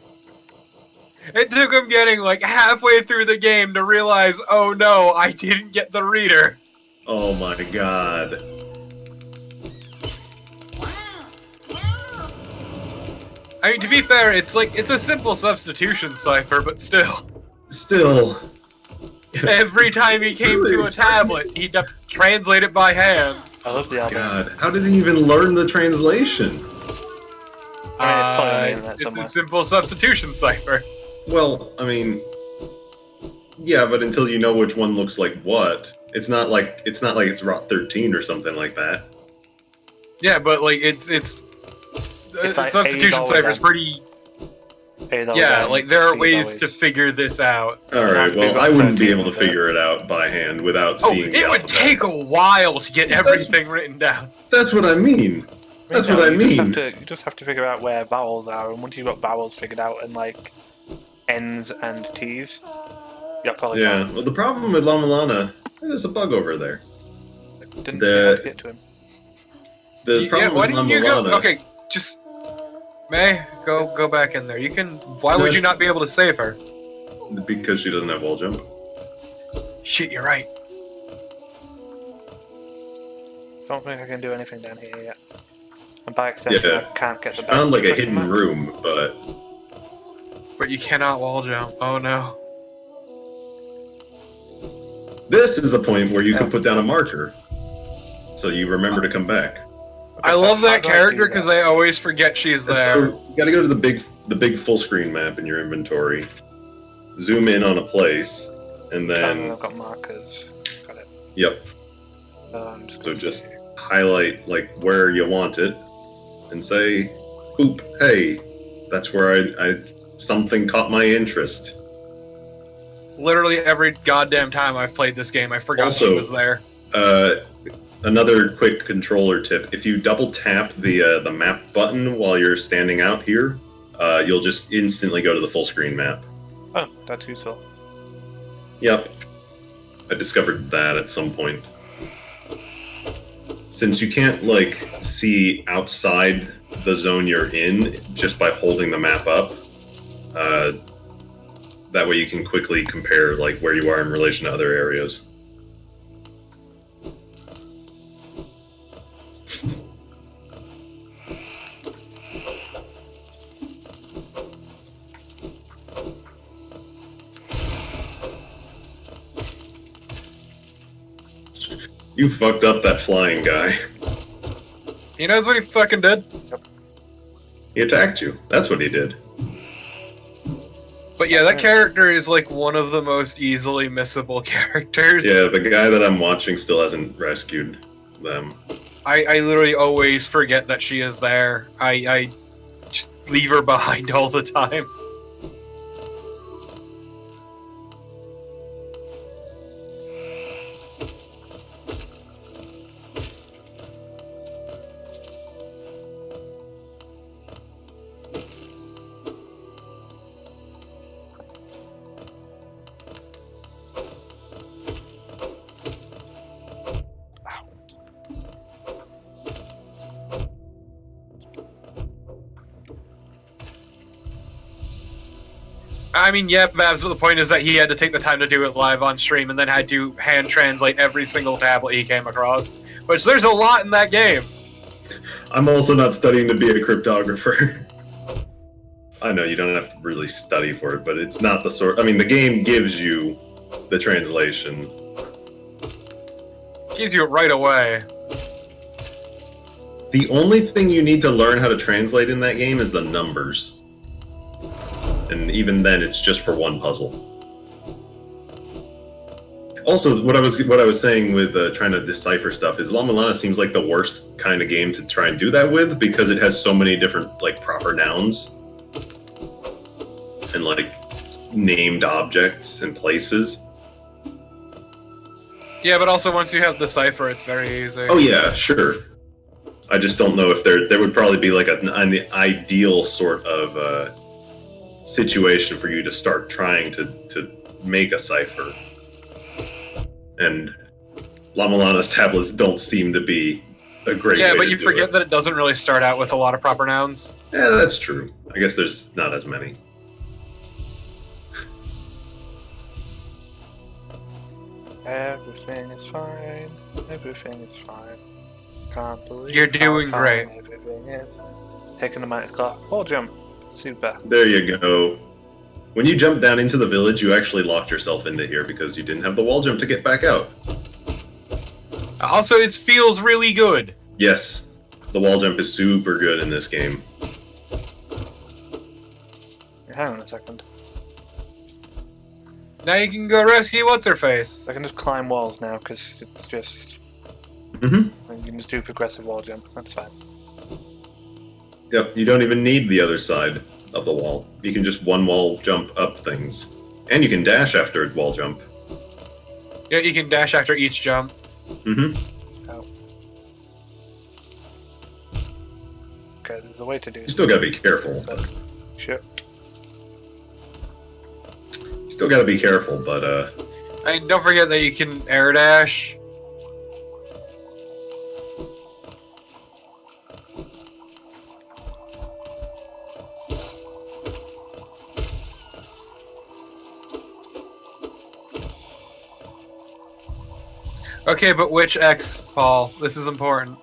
It took him getting like halfway through the game to realize, oh no, I didn't get the reader. Oh my god. I mean, to be fair, it's a simple substitution cipher, but still. Still. Every time he came to a tablet, he'd have to translate it by hand. I love the album. God, how did he even learn the translation? It's a simple substitution cipher. Well, I mean, yeah, but until you know which one looks like what, it's not like it's Rot 13 or something like that. Yeah, but like it's It's like substitution A's cipher is always pretty. A's always Yeah, down, like there are B's ways always- to figure this out. All have right, to be well, about I wouldn't be 13 able to with that. figure it out by hand without Oh, seeing the it would alphabet. take a while to get everything written down. That's what I mean. That's No, what I you mean. You just have to figure out where vowels are, and once you've got vowels figured out and like N's and T's, you're probably Yeah, fine. well, the problem with La Milana, there's a bug over there. Didn't the- see how to get to him. The problem why with La didn't you go? Milana... Okay, just May go back in there. You can. Why would No, you not be able to save her? Because she doesn't have wall jump. Shit, you're right. Don't think I can do anything down here yet. And by extension, Yeah. I can't get the Found like a question hidden mark. room, but But you cannot wall jump. Oh no. this is a point where you can put down a marker, so you remember to come back. I So love how that do I character do because that? I always forget she's there. So you got to go to the big full screen map in your inventory, zoom in on a place, and And then I've got markers. Got it. yep. So just highlight like where you want it, and say, "Oop, hey, that's where I something caught my interest." Literally every goddamn time I've played this game, I forgot she Also- was there. Another quick controller tip: if you double tap the map button while you're standing out here, you'll just instantly go to the full screen map. Oh, that's useful. Yep, I discovered that at some point. Since you can't like see outside the zone you're in just by holding the map up, that way you can quickly compare like where you are in relation to other areas. You fucked up that flying guy. He knows what he fucking did. He attacked you. That's what he did. But yeah, that character is like one of the most easily missable characters. Yeah, the guy that I'm watching still hasn't rescued them. I literally always forget that she is there. I just leave her behind all the time. I mean, yeah, Babs, but the point is that he had to take the time to do it live on stream and then had to hand translate every single tablet he came across. Which there's a lot in that game. I'm also not studying to be a cryptographer. I know you don't have to really study for it, but it's not the sort. I mean, the game gives you the translation. Gives you it right away. The only thing you need to learn how to translate in that game is the numbers. And even then, it's just for one puzzle. Also, what I was saying with trying to decipher stuff is La Mulana seems like the worst kind of game to try and do that with because it has so many different like proper nouns and like named objects and places. Yeah, but also once you have the cipher, it's very easy. Oh yeah, sure. I just don't know if there would probably be like an ideal sort of situation for you to start trying to make a cipher. And La Mulana's tablets don't seem to be a great way Yeah, but to you do forget it. that it doesn't really start out with a lot of proper nouns. Yeah, that's true. I guess there's not as many. Everything is fine. Everything is fine. Can't believe You're doing how great. fine everything is. Taking a minute clock. Wall jump. Super. There you go. When you jumped down into the village, you actually locked yourself into here because you didn't have the wall jump to get back out. Also, it feels really good. Yes, the wall jump is super good in this game. Hang on a second. Now you can go rescue What's-Her-Face. I can just climb walls now because it's just. Mm-hmm. You can just do progressive wall jump. That's fine. Yep, you don't even need the other side of the wall. You can just one wall jump up things. And you can dash after a wall jump. Yeah, you can dash after each jump. Mm-hmm. Oh. Okay, there's a way to do You still gotta be careful. so. Sure. Still gotta be careful, but And don't forget that you can air dash. Okay, but which X, Paul? This is important.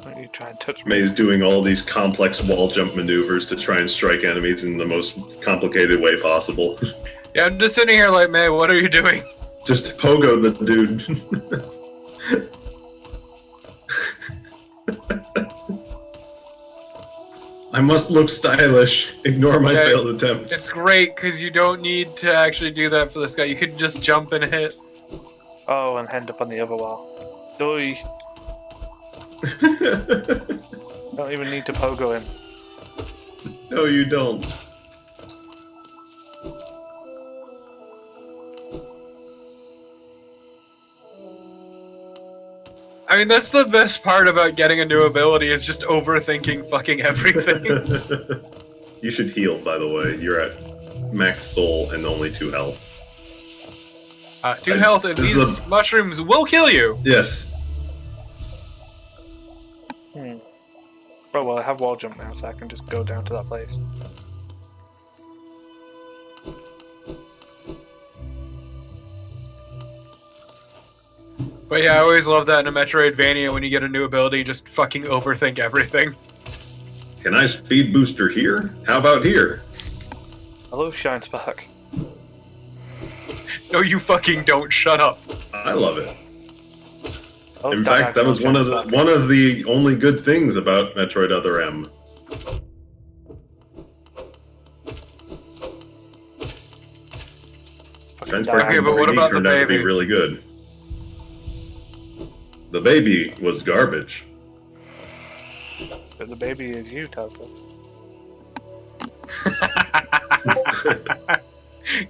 Don't you try and touch me. May's doing all these complex wall jump maneuvers to try and strike enemies in the most complicated way possible. Yeah, I'm just sitting here like, May, what are you doing? Just pogo the dude. I must look stylish. Ignore my Yeah, failed attempts. It's great, because you don't need to actually do that for this guy. You can just jump and hit. Oh, and end up on the other wall. Doi. Don't even need to pogo him. No, you don't. I mean, that's the best part about getting a new ability, is just overthinking fucking everything. You should heal, by the way. You're at max soul and only 2 health. 2 health, and this these is mushrooms will kill you! Yes. Oh well, I have wall jump now, so I can just go down to that place. But yeah, I always love that in a Metroidvania when you get a new ability, just fucking overthink everything. Can I speed booster here? How about here? Hello, Shine Spark. No, you fucking don't, shut up. I love it. Oh, In fact, that was one of the only good things about Metroid Other M. Transport Okay, but what 3D about the turned out to be baby? really good. The baby was garbage. But the baby is you, Topo.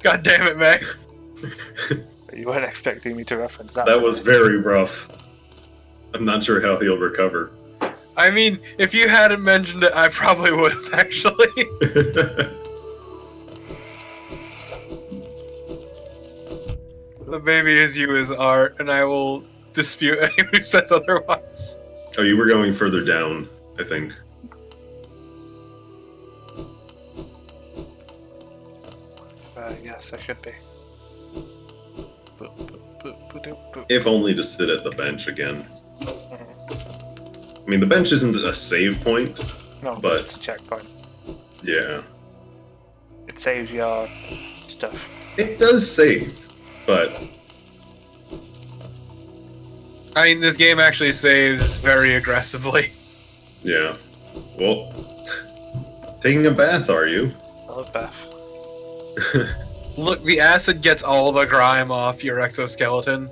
God damn it, May. But you weren't expecting me to reference that. That was very rough. I'm not sure how he'll recover. I mean, if you hadn't mentioned it, I probably would have actually. The baby is you is art, and I will dispute anyone who says otherwise. Oh, you were going further down, I think. Yes, I should be. If only to sit at the bench again. I mean, the bench isn't a save point, No, but- it's a checkpoint. yeah. It saves your stuff. It does save, but I mean, this game actually saves very aggressively. yeah. Well, taking a bath, are you? I love Beth. Look, the acid gets all the grime off your exoskeleton.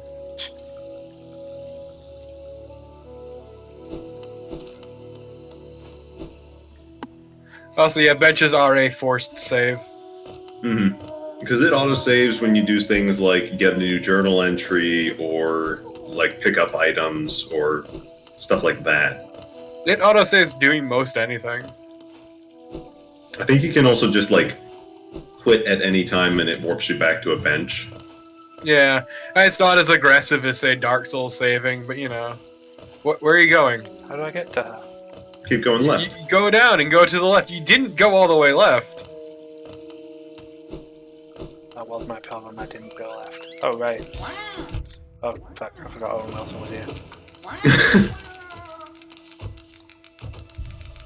Also, yeah, benches are a forced save. Because it auto-saves when you do things like get a new journal entry or like pick up items or stuff like that. It autosaves doing most anything. I think you can also just like quit at any time and it warps you back to a bench. Yeah, it's not as aggressive as, say, Dark Souls saving, but you know. Where are you going? How do I get to her? Keep going left. You go down and go to the left. You didn't go all the way left. That was my problem, I didn't go left. Oh, right. Oh, fuck, I forgot Owen Wilson was here.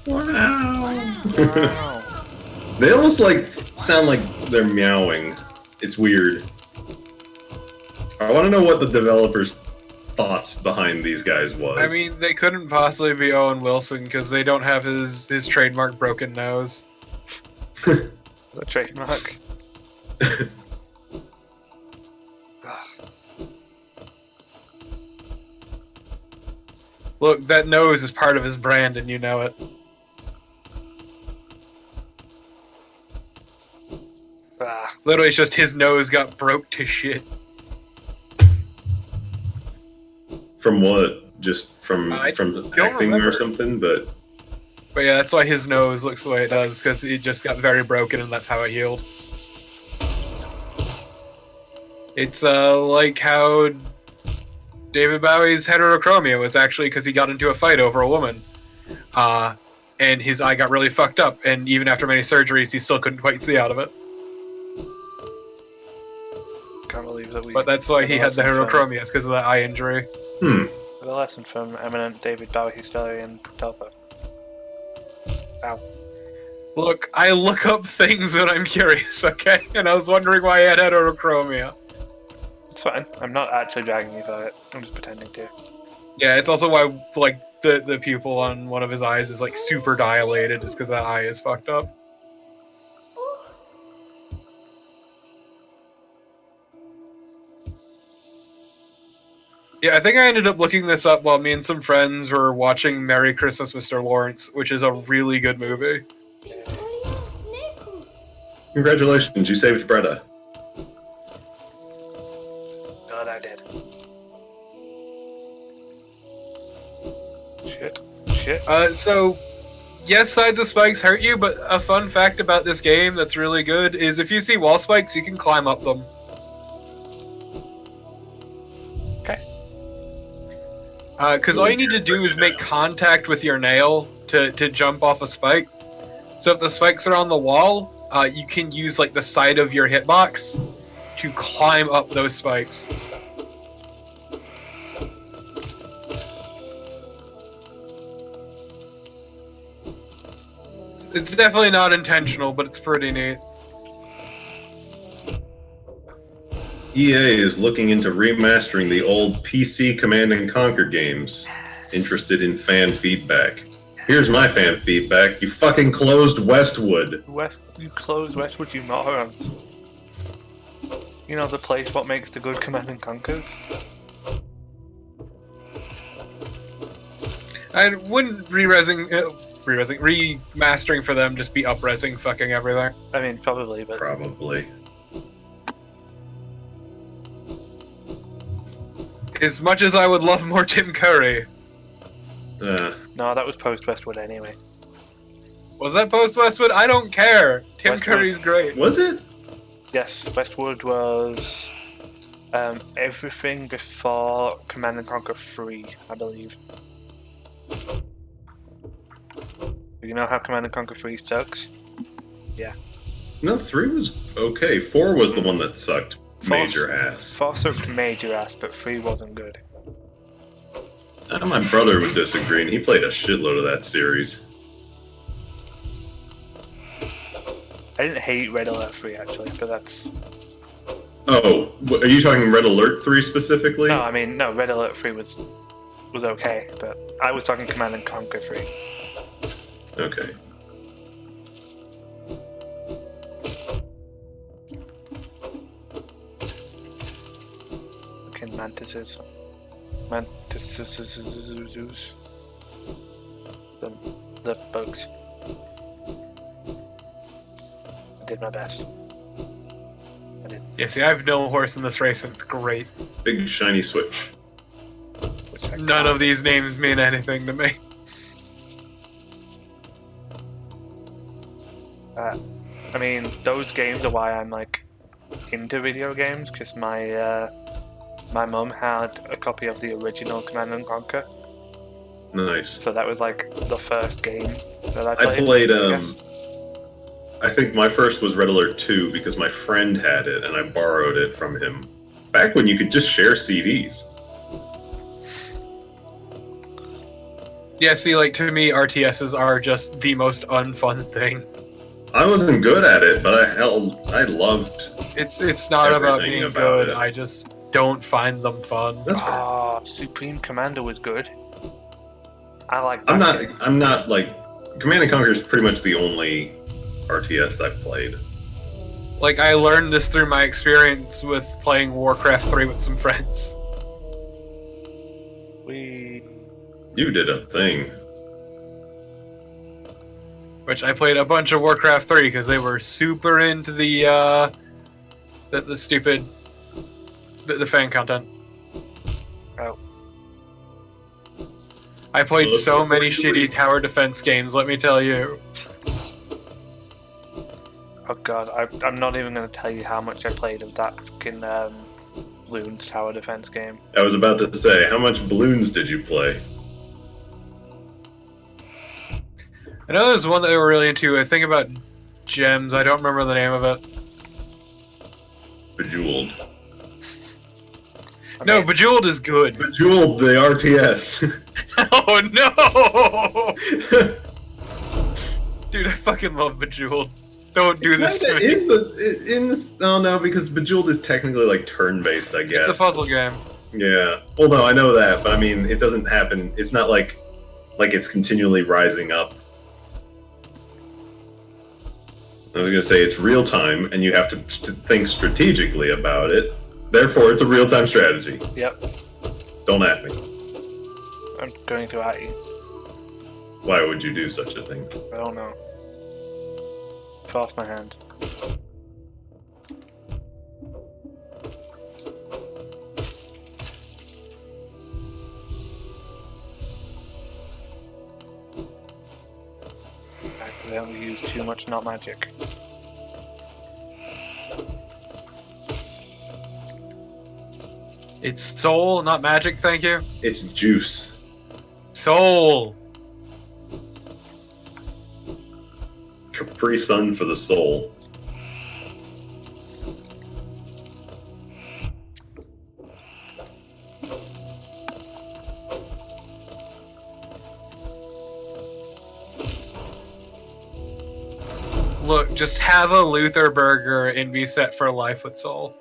Wow. They almost like sound like they're meowing. It's weird. I want to know what the developers' thoughts behind these guys was. I mean, they couldn't possibly be Owen Wilson because they don't have his trademark broken nose. The trademark. Look, that nose is part of his brand and you know it. Ah, Literally, it's just his nose got broke to shit. from what? Just from I from don't acting remember. or something? But But yeah, that's why his nose looks the way it does, because it just got very broken and that's how it healed. It's like how David Bowie's heterochromia was actually because he got into a fight over a woman. And his eye got really fucked up, and even after many surgeries, he still couldn't quite see out of it. can't believe that we. But that's why he had the Lesson from- heterochromia, because of that eye injury. The lesson from eminent David Bowie historian Telfer. Ow. Look, I look up things when I'm curious, okay? And I was wondering why he had heterochromia. It's fine. I'm not actually dragging you for it. I'm just pretending to. Yeah, it's also why, like, the pupil on one of his eyes is, like, super dilated, is because that eye is fucked up. Yeah, I think I ended up looking this up while me and some friends were watching Merry Christmas, Mr. Lawrence, which is a really good movie. congratulations, you saved Bretta. God, I did. Shit. So, yes, sides of spikes hurt you, but a fun fact about this game that's really good is if you see wall spikes, you can climb up them. Okay. Because all you need to do is make contact with your nail to jump off a spike. So if the spikes are on the wall, you can use like the side of your hitbox to climb up those spikes. It's definitely not intentional, but it's pretty neat. EA is looking into remastering the old PC Command and Conquer games. Interested in fan feedback. Here's my fan feedback. You fucking closed Westwood. You closed Westwood, you morons. You know the place what makes the good Command and Conquers? I wouldn't remastering for them just be up-resing fucking everything. I mean, probably, but Probably. As much as I would love more Tim Curry, No, that was post Westwood anyway. Was that post Westwood? I don't care. Tim Westwood. Curry's great. Was it? Yes, Westwood was everything before Command and Conquer 3, I believe. You know how Command and Conquer 3 sucks? No, 3 was okay. 4 was the one that sucked Four- major ass. 4 sucked major ass, but 3 wasn't good. My brother would disagree, and he played a shitload of that series. I didn't hate Red Alert 3 actually, but that's... Oh, are you talking Red Alert 3 specifically? No, I mean, no, Red Alert 3 was okay, but I was talking Command and Conquer 3. Okay. Fucking mantises. The bugs. I did my best. I did. Yeah, see, I have no horse in this race, and it's great. Big shiny switch. None of these names mean anything to me. I mean, those games are why I'm like into video games, because my mum had a copy of the original Command and Conquer, Nice. so that was like the first game that I I played. played, I guess. I think my first was Red Alert 2 because my friend had it and I borrowed it from him. Back when you could just share CDs. Yeah, see, like, to me, RTSs are just the most unfun thing. I wasn't good at it, but I loved. It's not about Everything being about good, it. I just don't find them fun. That's fair. Ah, Supreme Commander was good. I like. I'm that not. game. I'm not like. Command and Conquer is pretty much the only RTS I've played. Like, I learned this through my experience with playing Warcraft 3 with some friends. You did a thing. Which I played a bunch of Warcraft 3 because they were super into the stupid the fan content. Oh. I played Well, so that's many pretty shitty tower defense games, let me tell you. Oh god, I'm not even going to tell you how much I played of that fucking Bloons Tower Defense game. I was about to say, how much balloons did you play? I know there's one that they were really into, I think about gems, I don't remember the name of it. Bejeweled. No, Okay. Bejeweled is good. Bejeweled, the RTS. Oh no! Dude, I fucking love Bejeweled. Don't do this to Kinda me. is in this. Oh no, because Bejeweled is technically like turn-based, I guess. It's a puzzle game. Yeah. Well, no, I know that, but I mean, it doesn't happen. It's not like it's continually rising up. I was gonna say it's real time, and you have to think strategically about it. Therefore, it's a real-time strategy. Yep, Don't at me. I'm going to at you. Why would you do such a thing? I don't know. Force my hand. I accidentally used too much not magic. It's soul, not magic, thank you. It's juice. Soul! Capri Sun for the soul. Look, just have a Luther burger and be set for life with soul.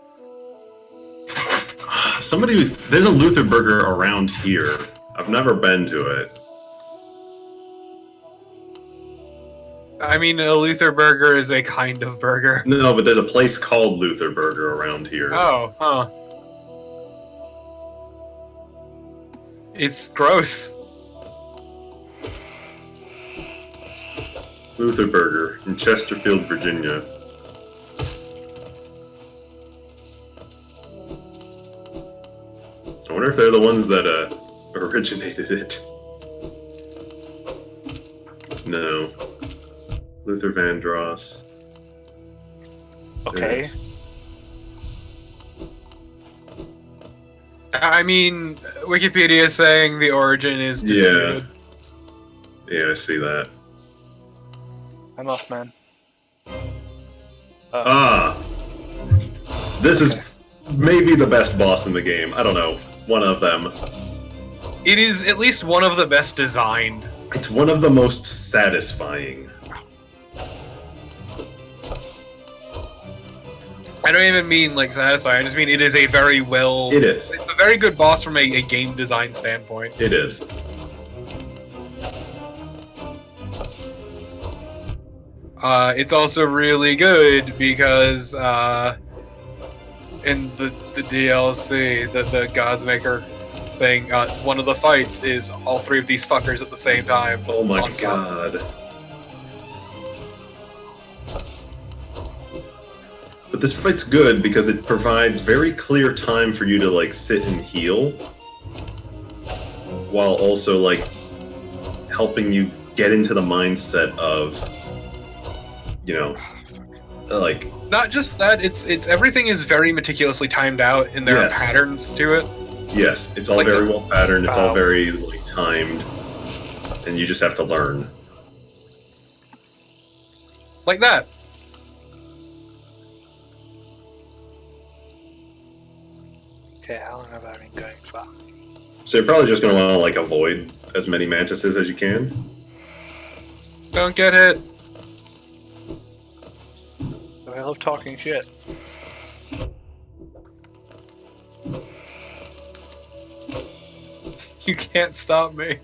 There's a Luther Burger around here. I've never been to it. I mean, a Luther burger is a kind of burger. No, but there's a place called Luther Burger around here. Oh, huh. It's gross. Luther Burger in Chesterfield, Virginia. I wonder if they're the ones that originated it. No. Luther Vandross. Okay. Yes. I mean, Wikipedia is saying the origin is disputed. Yeah, I see that. I'm off, man. This is maybe the best boss in the game. I don't know. One of them. It is at least one of the best designed. It's one of the most satisfying. I don't even mean like satisfying. I just mean it is a very well. It is. It's a very good boss from a game design standpoint. It is. It's also really good because in the DLC, the Godsmaker thing, one of the fights is all three of these fuckers at the same time. Oh my on camera. god. But this fight's good because it provides very clear time for you to like sit and heal, while also like helping you get into the mindset of, you know, like Not just that, it's everything is very meticulously timed out, and there Yes. are patterns to it. yes, it's all Like very well patterned. It's all Wow. very like timed, and you just have to learn. Like that. Okay, how long have I been going for? So you're probably just gonna want to like avoid as many mantises as you can. Don't get hit. I love talking shit. You can't stop me.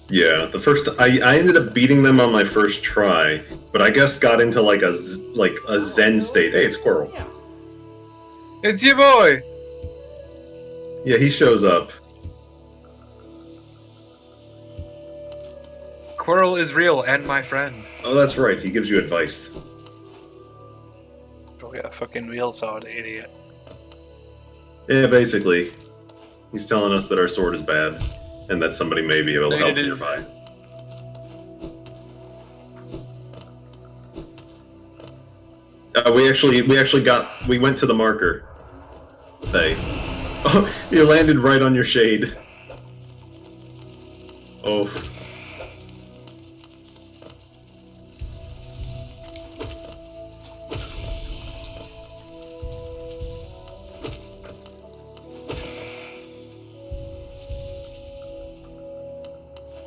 Yeah, the first I ended up beating them on my first try, but I guess got into like a zen state. Hey, it's Squirrel. Yeah. It's your boy. Yeah, he shows up. Quirrell is real and my friend. Oh, that's right. He gives you advice. Go get a fucking real sword, idiot. Yeah, basically, he's telling us that our sword is bad, and that somebody may be able to help It is. nearby. We went to the marker. Hey. Oh, you landed right on your shade. Oh.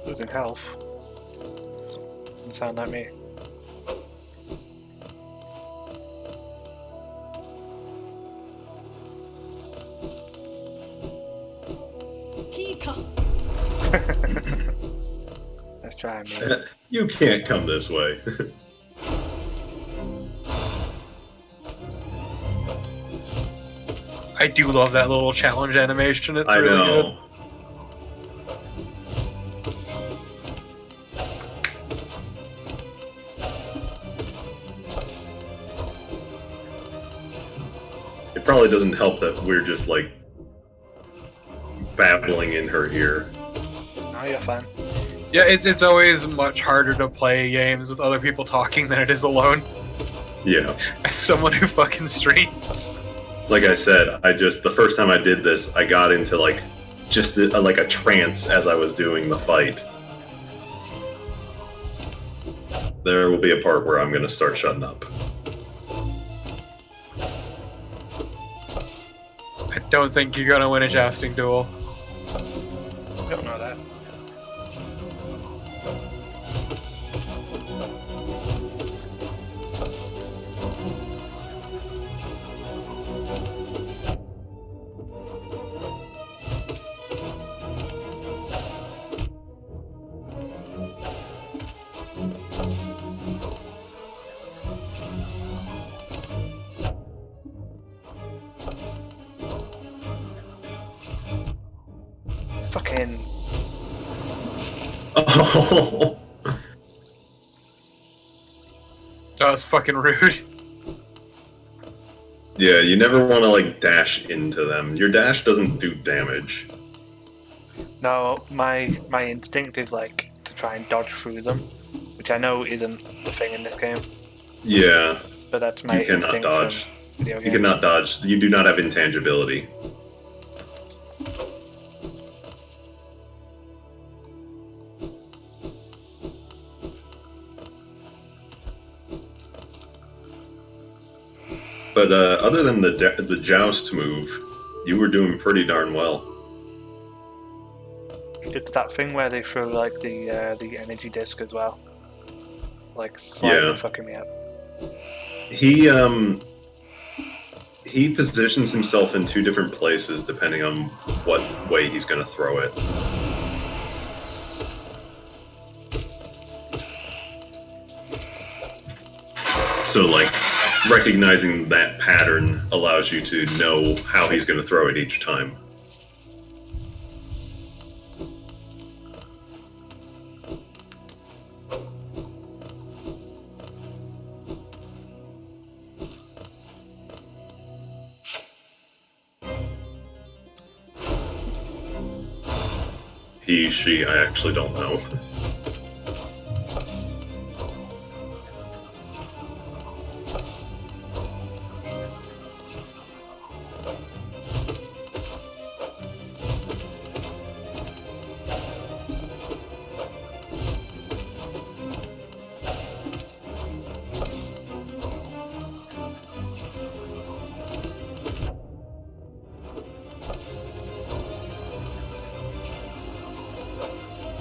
Losing health. Doesn't sound like me. Pika. Let's try me. You can't come this way. I do love that little challenge animation. It's I really know. good. It probably doesn't help that we're just like babbling in her ear. No, you're fine. Yeah, it's always much harder to play games with other people talking than it is alone. Yeah. As someone who fucking streams. Like I said, the first time I did this, I got into like just like a trance as I was doing the fight. There will be a part where I'm going to start shutting up. I don't think you're gonna win a jousting duel. Don't know that. Fucking. Oh. That was fucking rude. Yeah, you never want to like dash into them. Your dash doesn't do damage. No, my instinct is like to try and dodge through them, which I know isn't the thing in this game, Yeah, but that's my you cannot instinct dodge. from video You games. cannot dodge. You do not have intangibility. But other than the joust move, you were doing pretty darn well. It's that thing where they throw like the energy disc as well, like slightly Yeah. fucking me up. He positions himself in two different places depending on what way he's going to throw it. So, like, recognizing that pattern allows you to know how he's going to throw it each time. He, she, I actually don't know.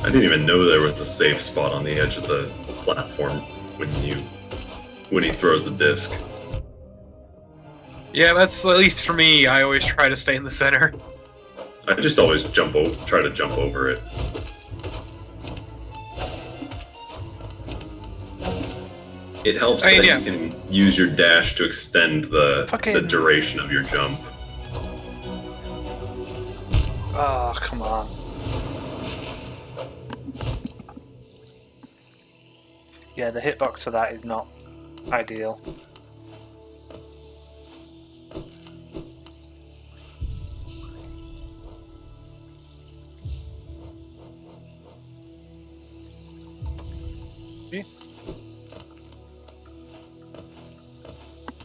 I didn't even know there was a safe spot on the edge of the platform when he throws the disc. Yeah, that's at least for me. I always try to stay in the center. I just always try to jump over it. It helps I mean, that yeah. you can use your dash to extend the Fucking- duration of your jump. Oh, come on. Yeah, the hitbox for that is not ideal.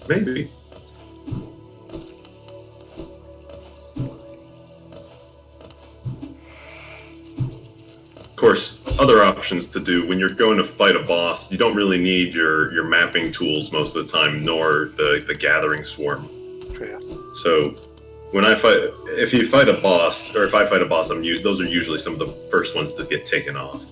Maybe. Of course, other options to do when you're going to fight a boss, you don't really need your mapping tools most of the time, nor the gathering swarm. True. So, if you fight a boss, or if I fight a boss, those are usually some of the first ones that get taken off.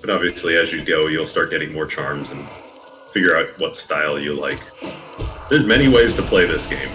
But obviously, as you go, you'll start getting more charms and figure out what style you like. There's many ways to play this game.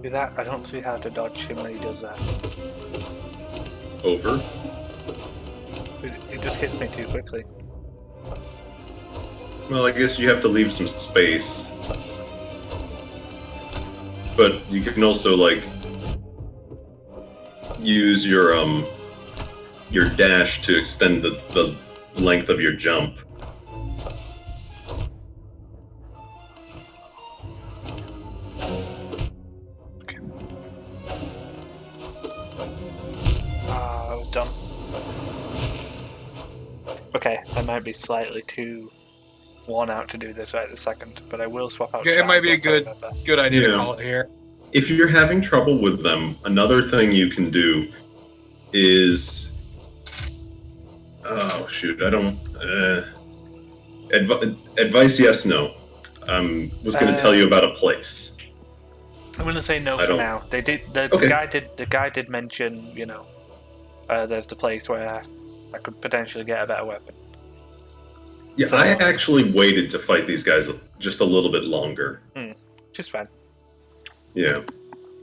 Do that, I don't see how to dodge him when he does that. Over. It just hits me too quickly. Well, I guess you have to leave some space. But you can also, like, use your dash to extend the length of your jump. Ah, I was dumb. Okay, I might be slightly too worn out to do this right this second, but I will swap out. Yeah, it might be a charms once I remember. Good idea Yeah. to call it here. If you're having trouble with them, another thing you can do is... Oh, shoot, I don't... advice yes, no. Was going to tell you about a place. I'm gonna say no I for don't- now. They did. The Okay. guy did mention, you know, there's the place where I could potentially get a better weapon. Yeah, So- I actually waited to fight these guys just a little bit longer. Just fine. Yeah.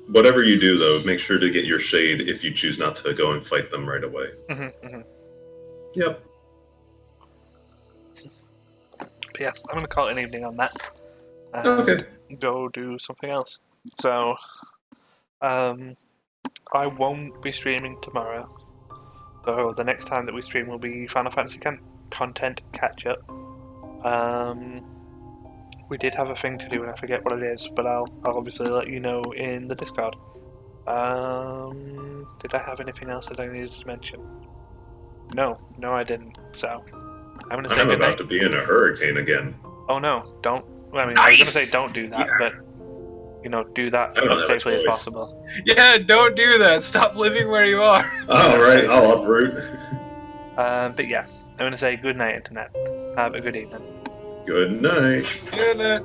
Whatever you do, though, make sure to get your shade if you choose not to go and fight them right away. Yep. But yeah, I'm gonna call it an evening on that. Okay. Go do something else. So, I won't be streaming tomorrow. So the next time that we stream will be Final Fantasy content catch up. We did have a thing to do and I forget what it is, but I'll obviously let you know in the Discord. Did I have anything else that I needed to mention? No, I didn't. So I'm gonna say I'm good about night. to be in a hurricane again. Oh no, don't. I mean, I was gonna Nice! say don't do that, Yeah. but you know, do that I don't as have a safely as choice. possible. Yeah, don't do that. Stop living where you are. All right, I'll uproot. But yeah, I'm gonna say good night, internet. Have a good evening. Good night. Good night.